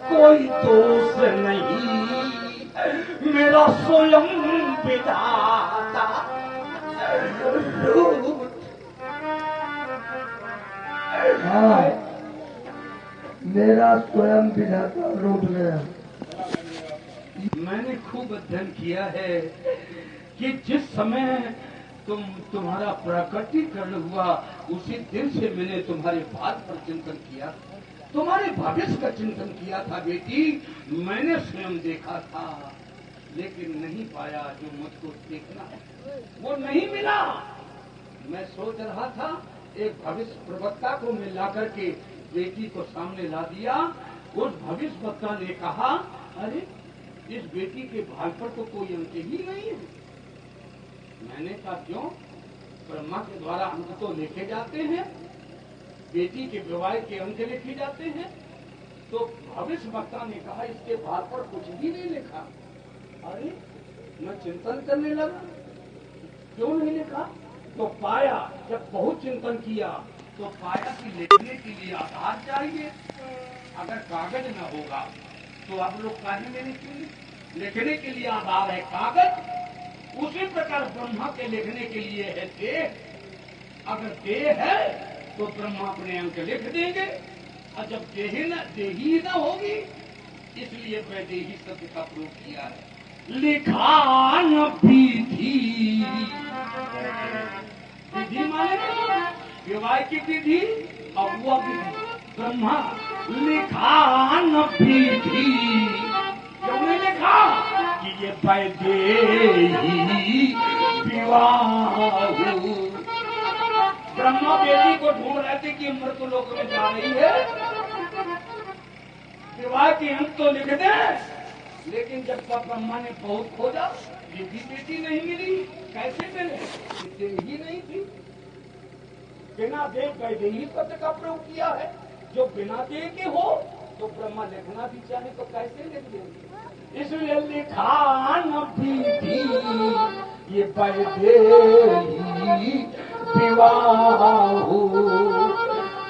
कोई दोष नहीं, मेरा स्वयं विधाता हाँ, मेरा स्वयं विधाता रूठ गया। मैंने खूब अध्ययन किया है कि जिस समय तुम्हारा प्रकटीकरण हुआ उसी दिन से मैंने तुम्हारे बात पर चिंतन किया, तुम्हारे भविष्य का चिंतन किया था बेटी। मैंने स्वयं देखा था लेकिन नहीं पाया जो मुझको देखना है, वो नहीं मिला। मैं सोच रहा था एक भविष्य प्रवक्ता को मैं ला करके बेटी को सामने ला दिया। उस भविष्य वक्ता ने कहा अरे इस बेटी के भाल पर तो कोई अंक ही नहीं है। मैंने कहा क्यों? ब्रह्मा के द्वारा अंक तो लिखे जाते हैं, बेटी के विवाह के अंक लिखे जाते हैं। तो भविष्य वक्ता ने कहा इसके भाल पर कुछ भी नहीं लिखा। अरे मैं चिंतन करने लगा क्यों नहीं लिखा, तो पाया, जब बहुत चिंतन किया तो पाया कि लिखने के लिए आधार चाहिए। अगर कागज न होगा तो आप लोग काहे में लिखेंगे? लिखने के लिए आधार है कागज। उसी प्रकार ब्रह्मा के लिखने के लिए है देह। अगर देह है तो ब्रह्मा अपने अंक लिख देंगे। और जब देही न होगी, इसलिए वैदेही शब्द का प्रयोग किया है। लिखान विधि, विधि माने विवाह की विधि और वह विधि ब्रह्मा। लिखान विधि, क्यों नहीं लिखा कि ये वैदेही विवाह। ब्रह्मा बेटी को ढूंढ रहे थे कि मृतलोक में जा रही है, विवाह की हम तो लिख दें, लेकिन जब तक ब्रह्मा ने बहुत खोजा, बेटी बेटी नहीं मिली। कैसे मिले? दे ही नहीं थी। बिना दे वैदेही शब्द का प्रयोग किया है। जो बिना दे के हो तो ब्रह्मा लिखना भी चाहे तो कैसे लिख देंगे? इसलिए लिखान विधि ये वैदेही विवाह।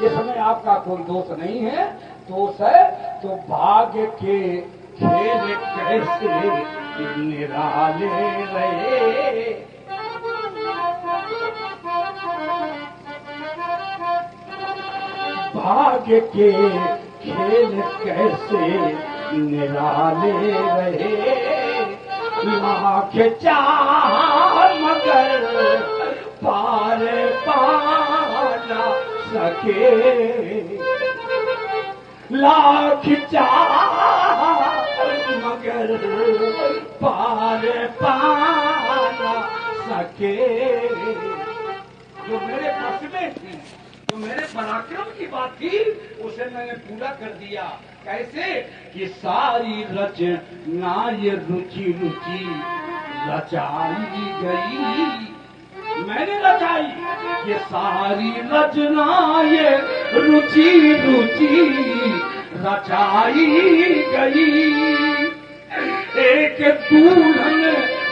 इसमें आपका कोई दोष नहीं है। दोष है तो भाग्य के खेल कैसे निराले रहे। भाग्य के खेल कैसे निराले रहे। लाख चाह मगर पार पाना सके। लाख चाह मगर पार पाना सके। जो मेरे बस में थी, जो मेरे पराक्रम की बात थी, उसे मैंने पूरा कर दिया। कैसे कि सारी रचना ये रुचि रुचि रचाई गई। मैंने रचाई ये सारी रचना ये रुचि रुचि रचाई गई। एक दुल्हन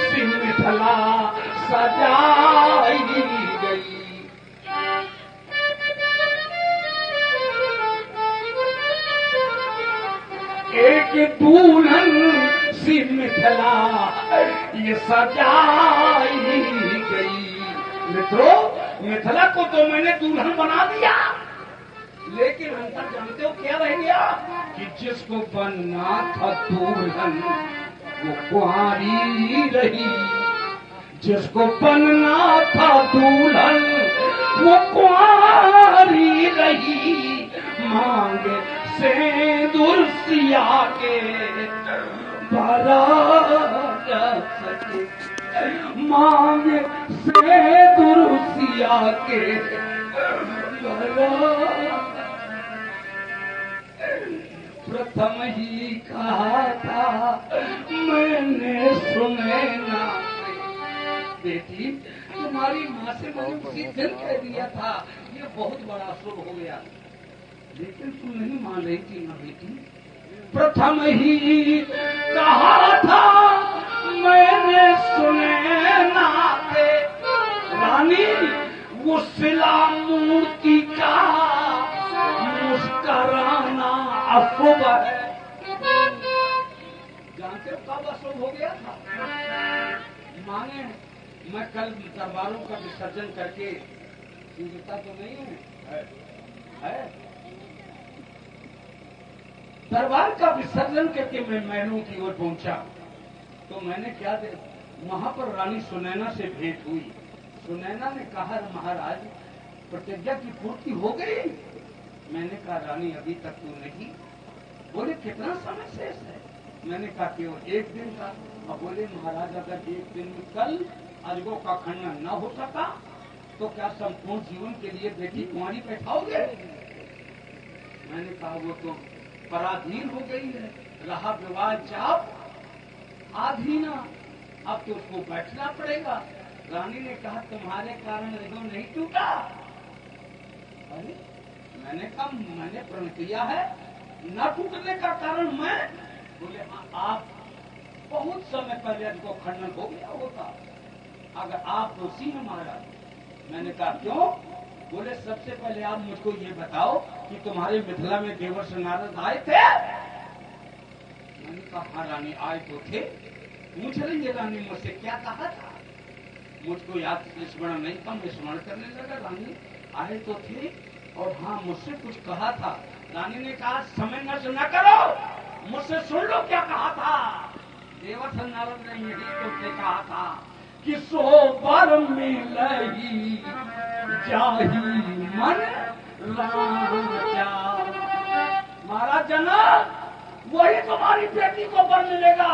सी मिथिला सजाई गई। एक दुल्हन सी मिथिला ये सजाई गई। मित्रों, मिथिला को तो मैंने दुल्हन बना दिया, लेकिन अंतर जानते हो क्या रह गया? कि जिसको बनना था दुल्हन वो कुंवारी रही। जिसको बनना था दुल्हन वो कुंवारी रही। मांग सिंदूर सिया के भरा जा सके। मांग सिंदूर सिया के भरा। प्रथम ही कहा था मैंने सुने ना। बेटी, तुम्हारी माँ से मैंने उसी दिन कह दिया था ये बहुत बड़ा शुभ हो गया, लेकिन तुम नहीं मान रही थी ना बेटी। प्रथम ही कहा था मैंने सुने नाते। रानी, वो शिला मूर्ति का मुस्कराना अशुभ है। जानते हो कब अशुभ हो गया था? माने मैं कल दरबारों का विसर्जन करके जीविता तो नहीं है? दरबार का विसर्जन करके मैं महलों की ओर पहुंचा तो मैंने क्या वहां पर रानी सुनैना से भेंट हुई। सुनैना ने कहा महाराज प्रतिज्ञा की पूर्ति हो गई। मैंने कहा रानी अभी तक तो नहीं। बोले कितना समय शेष है? मैंने कहा केवल एक दिन का। अब बोले महाराज अगर एक दिन में कल अजगों का खंडन न हो सका तो क्या संपूर्ण जीवन के लिए बेटी कुंवारी बैठाओगे? मैंने कहा वो तो पराधीन हो गई है, रहा विवाह जाप आधीना, अब तो उसको बैठना पड़ेगा। रानी ने कहा तुम्हारे कारण हृदय नहीं टूटा। अरे मैंने कहा मैंने प्रण किया है, न टूटने का कारण मैं। बोले आप बहुत समय पहले इनको खंडन हो गया होता अगर आप दोषी हैं महाराज। मैंने कहा क्यों? बोले सबसे पहले आप मुझको ये बताओ कि तुम्हारे मिथिला में देवर्ष नारद आए थे? मैंने कहा हाँ रानी आए तो थे। पूछ रही है रानी मुझसे क्या कहा था? मुझको याद स्मरण नहीं था, मैं स्मरण करने लगा। रानी आए तो थे और हाँ, मुझसे कुछ कहा था। रानी ने कहा समय नष्ट न करो, मुझसे सुन लो क्या कहा था। देवता नारद ने यही तुमसे कहा था कि सो बर मिलही जाही मन राजा। महाराज जनक, वही तुम्हारी बेटी को बर मिलेगा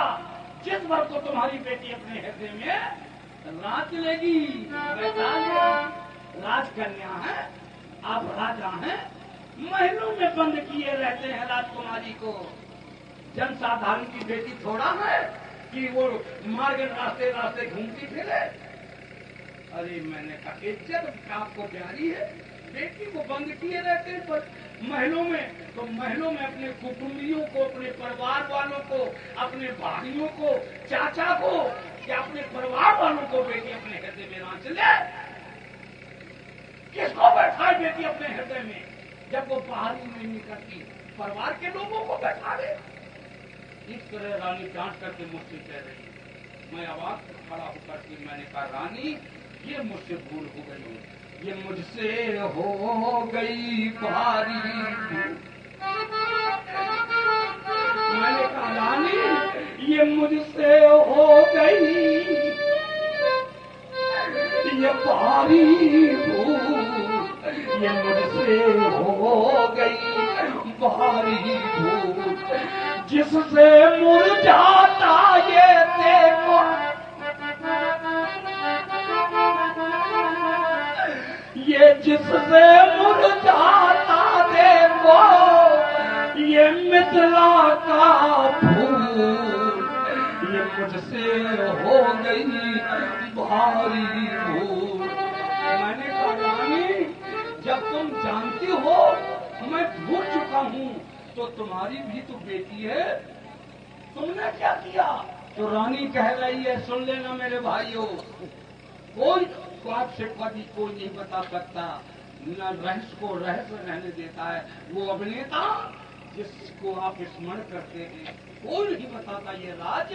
जिस वर को तुम्हारी बेटी अपने हृदय में राज लेगी। राजकन्या है, आप राजा हैं, महलों में बंद किए रहते हैं राजकुमारी को। जनसाधारण की बेटी थोड़ा है कि वो मार्ग रास्ते रास्ते घूमती फिरे। अरे मैंने कहा इज्जत आपको प्यारी है, बेटी को बंद किए रहते हैं पर महलों में, तो महलों में अपने कुटुंबियों को, अपने परिवार वालों को, अपने भाइयों को, चाचा को या अपने परिवार वालों को बेटी अपने हृदय में रांच ले। किसको बैठाए बेटी अपने हृदय में जब वो बाहर ही नहीं निकलती? परिवार के लोगों को बैठा दे। इस तरह रानी डांट करके मुझसे कह रही है। मैं आवाज पर खड़ा होकर के मैंने कहा रानी, ये मुझसे भूल हो गई, ये मुझसे हो गई भारी। मैंने कहा रानी, ये मुझसे हो गई ये भारी भूल, ये मुझसे हो गई भारी भूल, जिससे मुरझाता ये देखो, ये जिससे मुरझाता देखो, ये मिथिला का फूल, ये मुझसे हो गई भारी भूल। मैंने कहा रानी, जब तुम जानती हो मैं भूल चुका हूँ तो तुम्हारी भी तो बेटी है, तुमने क्या किया? तो रानी कह रही है सुन लेना मेरे भाइयों, कोई बात से कभी कोई नहीं बता सकता, न रहस्य को रहस्य रहने देता है। वो अभिनेता जिसको आप स्मरण करते हैं कोई नहीं बताता ये राज।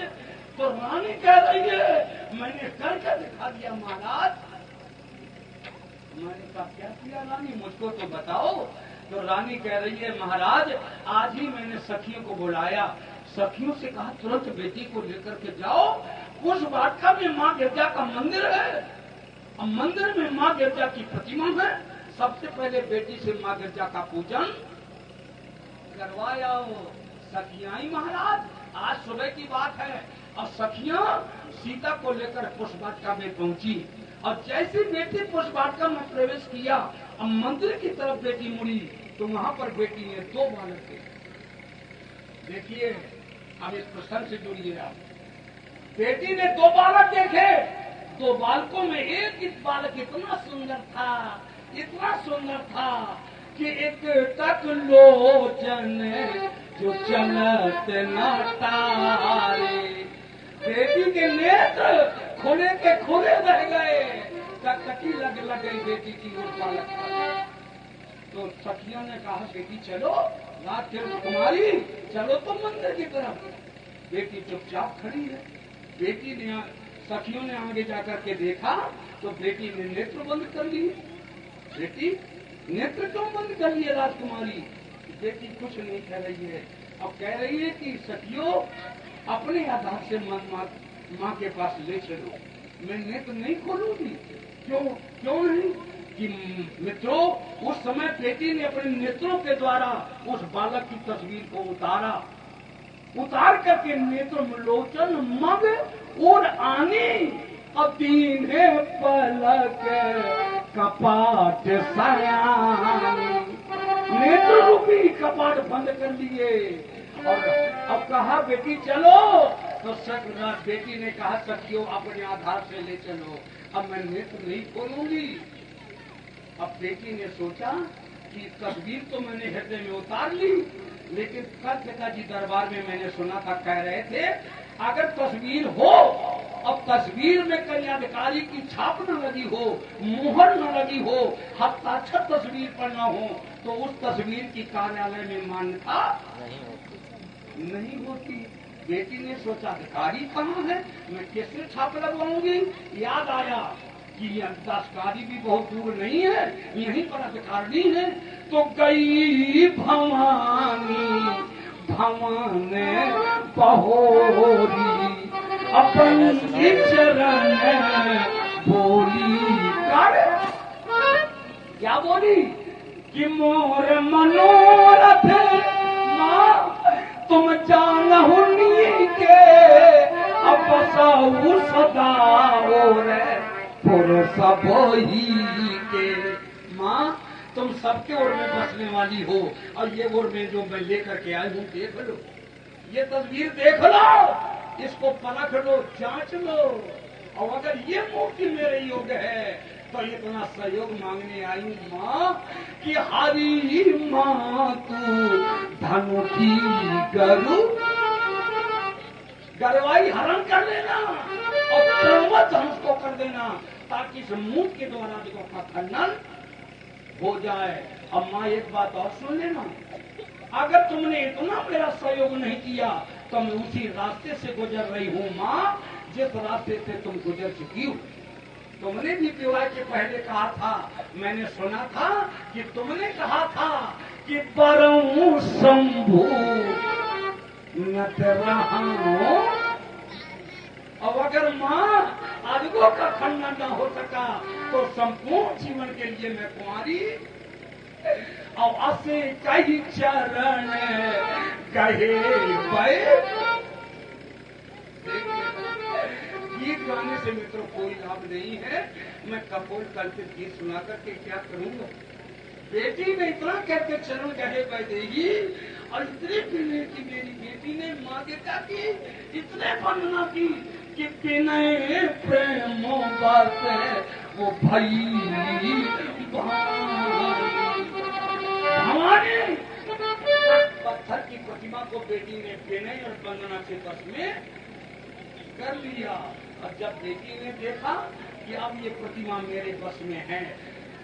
तो रानी कह रही है मैंने करके दिखा दिया महाराज। मैंने कहा क्या किया रानी, मुझको तो बताओ। तो रानी कह रही है महाराज, आज ही मैंने सखियों को बुलाया, सखियों से कहा तुरंत बेटी को लेकर के जाओ, उस वाटिका में माँ गिरजा का मंदिर है, अब मंदिर में माँ गिरजा की प्रतिमा है, सबसे पहले बेटी से माँ गिरजा का पूजन करवाया। सखियाई महाराज, आज सुबह की बात है, और सखियां सीता को लेकर पुष्प वाटिका में पहुंची, और जैसे बेटी पुष्प वाटिका में प्रवेश किया, अब मंदिर की तरफ बेटी मुड़ी तो वहां पर बेटी ने दो बालक देखे। देखिए अब इस प्रसंग से जुड़िए आप। बेटी ने दो बालक देखे, दो बालकों में एक बालक इतना सुंदर था, इतना सुंदर था कि एक तक लोचन जो चलत न तारे। बेटी के नेत्र खुले के खुले रह गए, टकटकी लग गई बेटी की उस बालक पर। तो सखियों ने कहा बेटी चलो, रात कुमारी चलो तो मंदिर की तरफ। बेटी चुपचाप खड़ी है। बेटी ने, सखियों ने आगे जाकर के देखा तो बेटी ने नेत्र बंद कर लिए। बेटी नेत्र क्यों बंद कर लिए राजकुमारी? बेटी कुछ नहीं कह रही है, अब कह रही है कि सखियों अपने आधार से माँ के पास ले चलो, मैं नेत्र नहीं खोलूंगी। क्यों क्यों नहीं? कि मित्रों उस समय बेटी ने अपने नेत्रों के द्वारा उस बालक की तस्वीर को उतारा, उतार करके नेत्र लोचन मग और आनी, अब दीन है पलक कपाट सयानी। नेत्र रूपी कपाट बंद कर लिए और अब कहा बेटी चलो। तो बेटी ने कहा सखियों अपने आधार से ले चलो, अब मैं नेत्र नहीं खोलूंगी। अब बेटी ने सोचा कि तस्वीर तो मैंने हृदय में उतार ली, लेकिन कल पिताजी दरबार में मैंने सुना था, कह रहे थे अगर तस्वीर हो, अब तस्वीर में कन्याधिकारी की छाप न लगी हो, मुहर न लगी हो, हस्ताक्षर तस्वीर पर न हो, तो उस तस्वीर की कार्यालय में मान्यता नहीं होती। बेटी ने सोचा अधिकारी कहाँ है, मैं कैसे छाप लगवाऊंगी? याद आया कि अधिकारी भी बहुत दूर नहीं है, यहीं पर अधिकारी है। तो गई भवानी भवन बहोरी, अपन चरण बोली कर, क्या बोली कि मोर मनोरथ माँ तुम जानहु नी के, अब बसाऊ सदा और पुर ही के। माँ तुम सबके ओर में बसने वाली हो, और ये ओर में जो मैं लेकर के आई हूँ देख लो, ये तस्वीर देख लो, इसको परख लो, जांच लो, और अगर ये मूर्ति मेरे योग है तो इतना सहयोग मांगने आई माँ कि हरी माँ तू धनु की गरु गरवाई हरण कर लेना और पर्वत हंस को कर देना, ताकि इस मूर्ति के द्वारा देखो का खंडन हो जाए। अब माँ एक बात और सुन लेना, अगर तुमने इतना मेरा सहयोग नहीं किया तो मैं उसी रास्ते से गुजर रही हूँ माँ, जिस रास्ते से तुम गुजर चुकी हो। तुमने भी विवाह के पहले कहा था, मैंने सुना था कि तुमने कहा था कि परम शंभु नत रहा। अब अगर माँ अदगो का खंडन न हो सका तो संपूर्ण जीवन के लिए मैं कुंवारी और असे कई चरण कहे गीत गाने से मित्रों कोई लाभ नहीं है। मैं कपोल कल्पित गीत सुना करके क्या करूंगा। बेटी ने इतना करके चरण गहे पै देगी और इतने पीने की मेरी बेटी ने माँ देता की इतने वंदना की कि विनय प्रेमो बात वो भई भवानी। पत्थर की प्रतिमा को बेटी ने विनय और वंदना के बस में कर लिया, और जब बेटी ने देखा कि अब ये प्रतिमा मेरे बस में है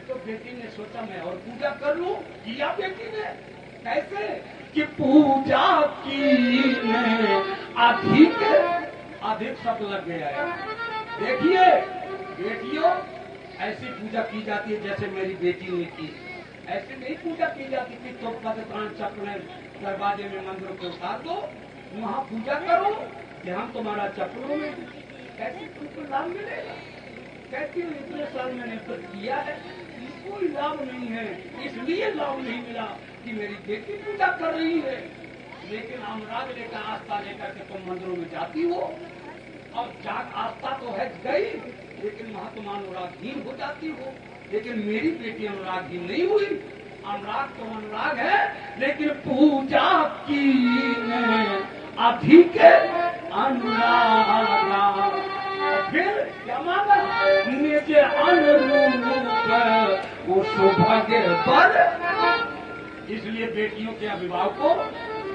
तो बेटी ने सोचा मैं और पूजा कर लूं। किया बेटी ने, कैसे कि पूजा की ने अधिक अधिक सब लग गया है। देखिए बेटियों, ऐसी पूजा की जाती है जैसे मेरी बेटी ने की, ऐसे नहीं पूजा की जाती थी तो पदकान चक्र दरवाजे में मंदिरों को उतार दो, वहाँ पूजा करो कि हम तुम्हारा चक्रों में, कैसे तुमको लाभ मिलेगा। कहती हूँ इतने साल मैंने तो किया है, कोई लाभ नहीं है, इसलिए लाभ नहीं मिला कि मेरी बेटी पूजा कर रही है। लेकिन अनुराग लेकर आस्था लेकर के तुम मंदिरों में जाती हो, और जाग आस्था तो है गई, लेकिन वहां तुम अनुरागहीन हो जाती हो। लेकिन मेरी बेटी अनुरागहीन नहीं हुई, अनुराग तो अनुराग है, लेकिन पूजा की अधिक अनुराग। फिर क्या मांगा, निज अनुरूप वो सौभाग्य पर। इसलिए बेटियों के अभिभावकों,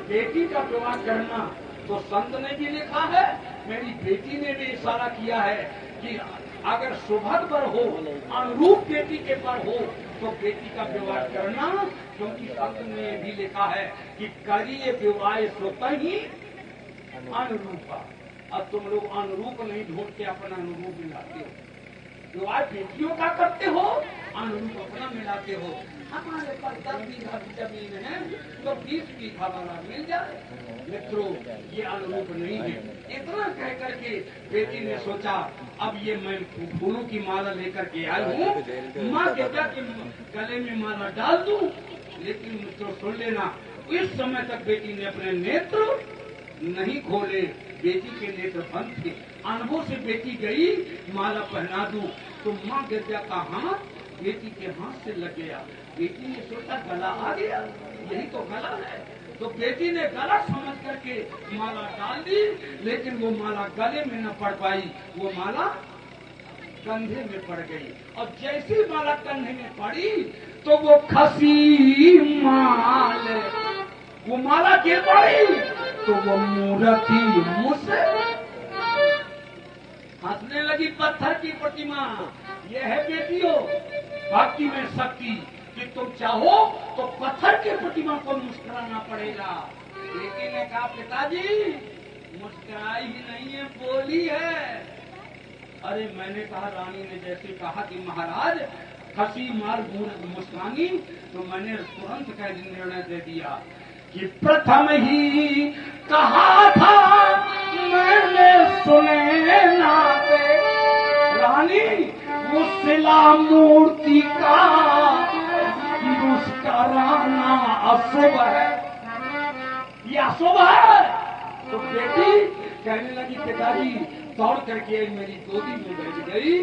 बेटी का विवाह करना तो संत ने भी लिखा है, मेरी बेटी ने भी इशारा किया है कि अगर सौभाग्य पर हो, अनुरूप बेटी के पर हो तो बेटी का विवाह करना, क्योंकि संत ने भी लिखा है कि करिए विवाह स्वतः ही अनुरूपा। अब तुम लोग अनुरूप नहीं ढूंढ के अपना अनुरूप मिलाते हो, विवाह बेटियों का करते हो, अनुरूप अपना मिलाते हो। हमारे पास 10 बीघा की जमीन है तो 20 बीघा वाला मिल जाए। मित्रों ये अनुरूप नहीं है। इतना कह करके बेटी ने सोचा अब ये मैं फूलों की माला लेकर के आई हूँ, माँ के गले में माला डाल दूं। लेकिन मित्रों सुन लेना, इस समय तक बेटी ने अपने नेत्र नहीं खोले, बेटी के नेत्र बंद थे। अनुभव से बेटी गई, माला पहना दूं तो माँ गिरजा का हाथ बेटी के हाथ से लग गया। बेटी ने सोचा गला आ गया, यही तो गला है, तो बेटी ने गला समझ करके माला डाल दी, लेकिन वो माला गले में न पड़ पाई, वो माला कंधे में पड़ गई। और जैसी माला कंधे में पड़ी तो वो खसी माल, वो माला गिर पड़ी तो वो मूर्ति मुझसे हंसने लगी। पत्थर की प्रतिमा, ये है बेटियों भक्ति में शक्ति, कि तुम चाहो तो पत्थर की प्रतिमा को मुस्कुराना पड़ेगा। बेटी ने कहा पिताजी मुस्कुराई ही नहीं है, बोली है। अरे मैंने कहा, रानी ने जैसे कहा कि महाराज हंसी मार मुस्कानी, तो मैंने तुरंत का निर्णय दे दिया कि प्रथम ही कहा था मैंने सुने नाते रानी, वो शिला मूर्ति का मुस्कराना अशुभ है, ये अशुभ है। तो बेटी कहने लगी पिताजी, दौड़ करके मेरी गोदी में बैठ गई,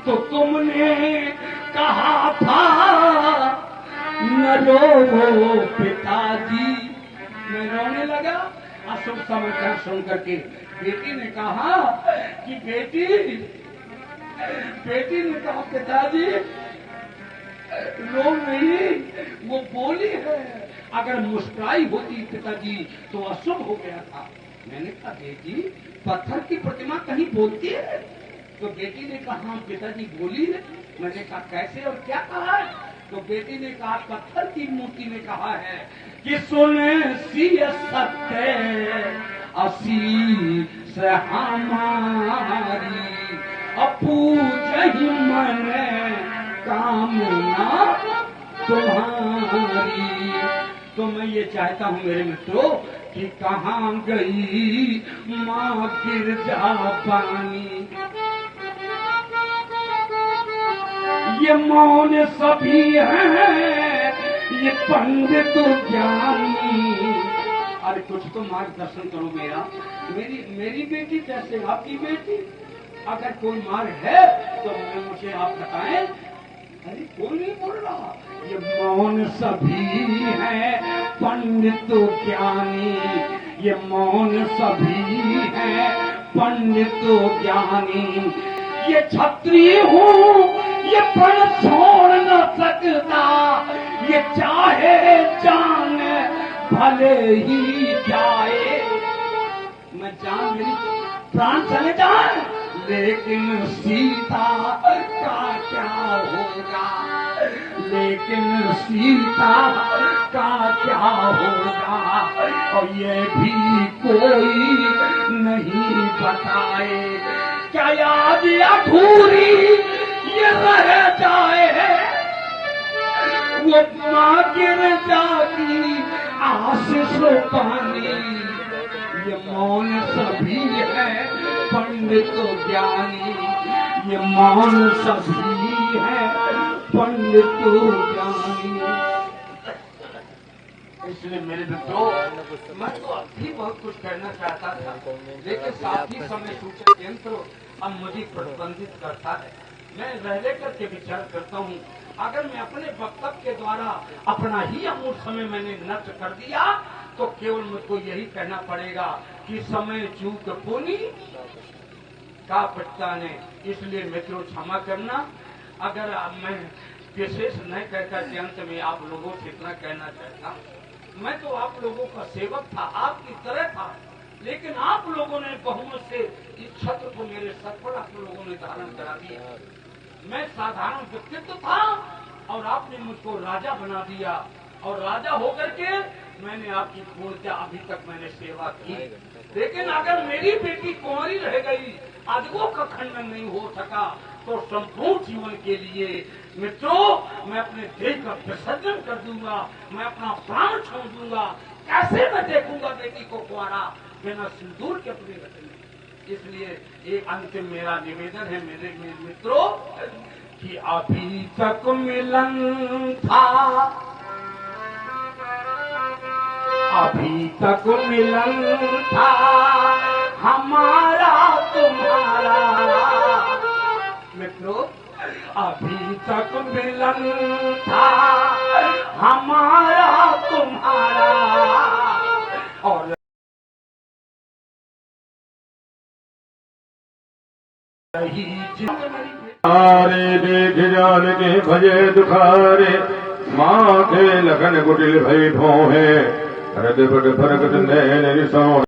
तो तुमने कहा था न रो पिताजी। मैं रोने लगा अशुभ समाचार सुन करके। बेटी ने कहा कि बेटी ने कहा पिताजी रो नहीं, वो बोली है, अगर मुस्कुराई होती पिताजी तो अशुभ हो गया था। मैंने कहा बेटी पत्थर की प्रतिमा कहीं बोलती है? तो बेटी ने कहा हाँ पिताजी बोली है। मैंने कहा कैसे और क्या कहा है? तो बेटी ने कहा पत्थर की मूर्ति ने कहा है कि सुने सी सत्य असी से हमारी अपूजहि मन कामना तुम्हारी। तो मैं ये चाहता हूँ मेरे मित्रों कि कहाँ गई माँ गिरजा पानी, ये मौन सभी हैं, ये पंडित ज्ञानी। अरे कुछ तो मार्गदर्शन करो मेरा, मेरी बेटी जैसे आपकी बेटी, अगर कोई मार्ग है तो मुझे आप बताएं। अरे कोई नहीं बोल रहा। ये मौन सभी है पंडित ज्ञानी, ये मौन सभी है पंडित ज्ञानी। ये क्षत्रिय हूँ ये पण छोड़ न सकता, ये चाहे जान भले ही जाए। मैं जान मेरी प्राण चले जाए, लेकिन सीता का क्या होगा, लेकिन सीता का क्या होगा, और ये भी कोई नहीं बताए। क्या याद अधूरी ये रह जाए, वो माँ गिर जाती आशीष पानी। ये मौन सभी है पंडित ज्ञानी, ये मौन सभी है पंडित ज्ञानी। इसलिए मेरे मित्रों मैं तो अभी बहुत कुछ कहना चाहता था, लेकिन साथ ही समय सूचक यंत्र अब मुझे प्रतिबंधित करता है। मैं रह लेकर के विचार करता हूँ, अगर मैं अपने वक्तव्य के द्वारा अपना ही अमूल्य समय मैंने नष्ट कर दिया तो केवल मुझको यही कहना पड़ेगा कि समय चूक पुनी का पछताने। इसलिए मित्रों क्षमा करना, अगर मैं विशेष नहीं कहकर के अंत में आप लोगों से इतना कहना चाहता, मैं तो आप लोगों का सेवक था, आपकी तरह था, लेकिन आप लोगों ने बहुमत से इस छत्र को मेरे सर पर आप लोगों ने धारण करा दिया। मैं साधारण व्यक्तित्व था और आपने मुझको राजा बना दिया, और राजा होकर के मैंने आपकी पूर्णतः अभी तक मैंने सेवा की। लेकिन अगर मेरी बेटी कुंवारी रह गई, अदगों का खंडन नहीं हो सका, तो संपूर्ण जीवन के लिए मित्रों मैं अपने देह का विसर्जन कर दूंगा, मैं अपना प्राण छोड़ दूंगा। कैसे मैं देखूंगा बेटी को कुंवारा बिना सिंदूर के अपने रखने। इसलिए एक अंतिम मेरा निवेदन है मेरे मित्रों कि अभी तक मिलन था, अभी तक मिलन था हमारा तुम्हारा। मित्रों अभी तक मिलन था हमारा तुम्हारा, और आरे देख जान के भजे दुखारे, माँ के लगन कुटिल भई भोहे, हृदय फरकत नैन रिसो।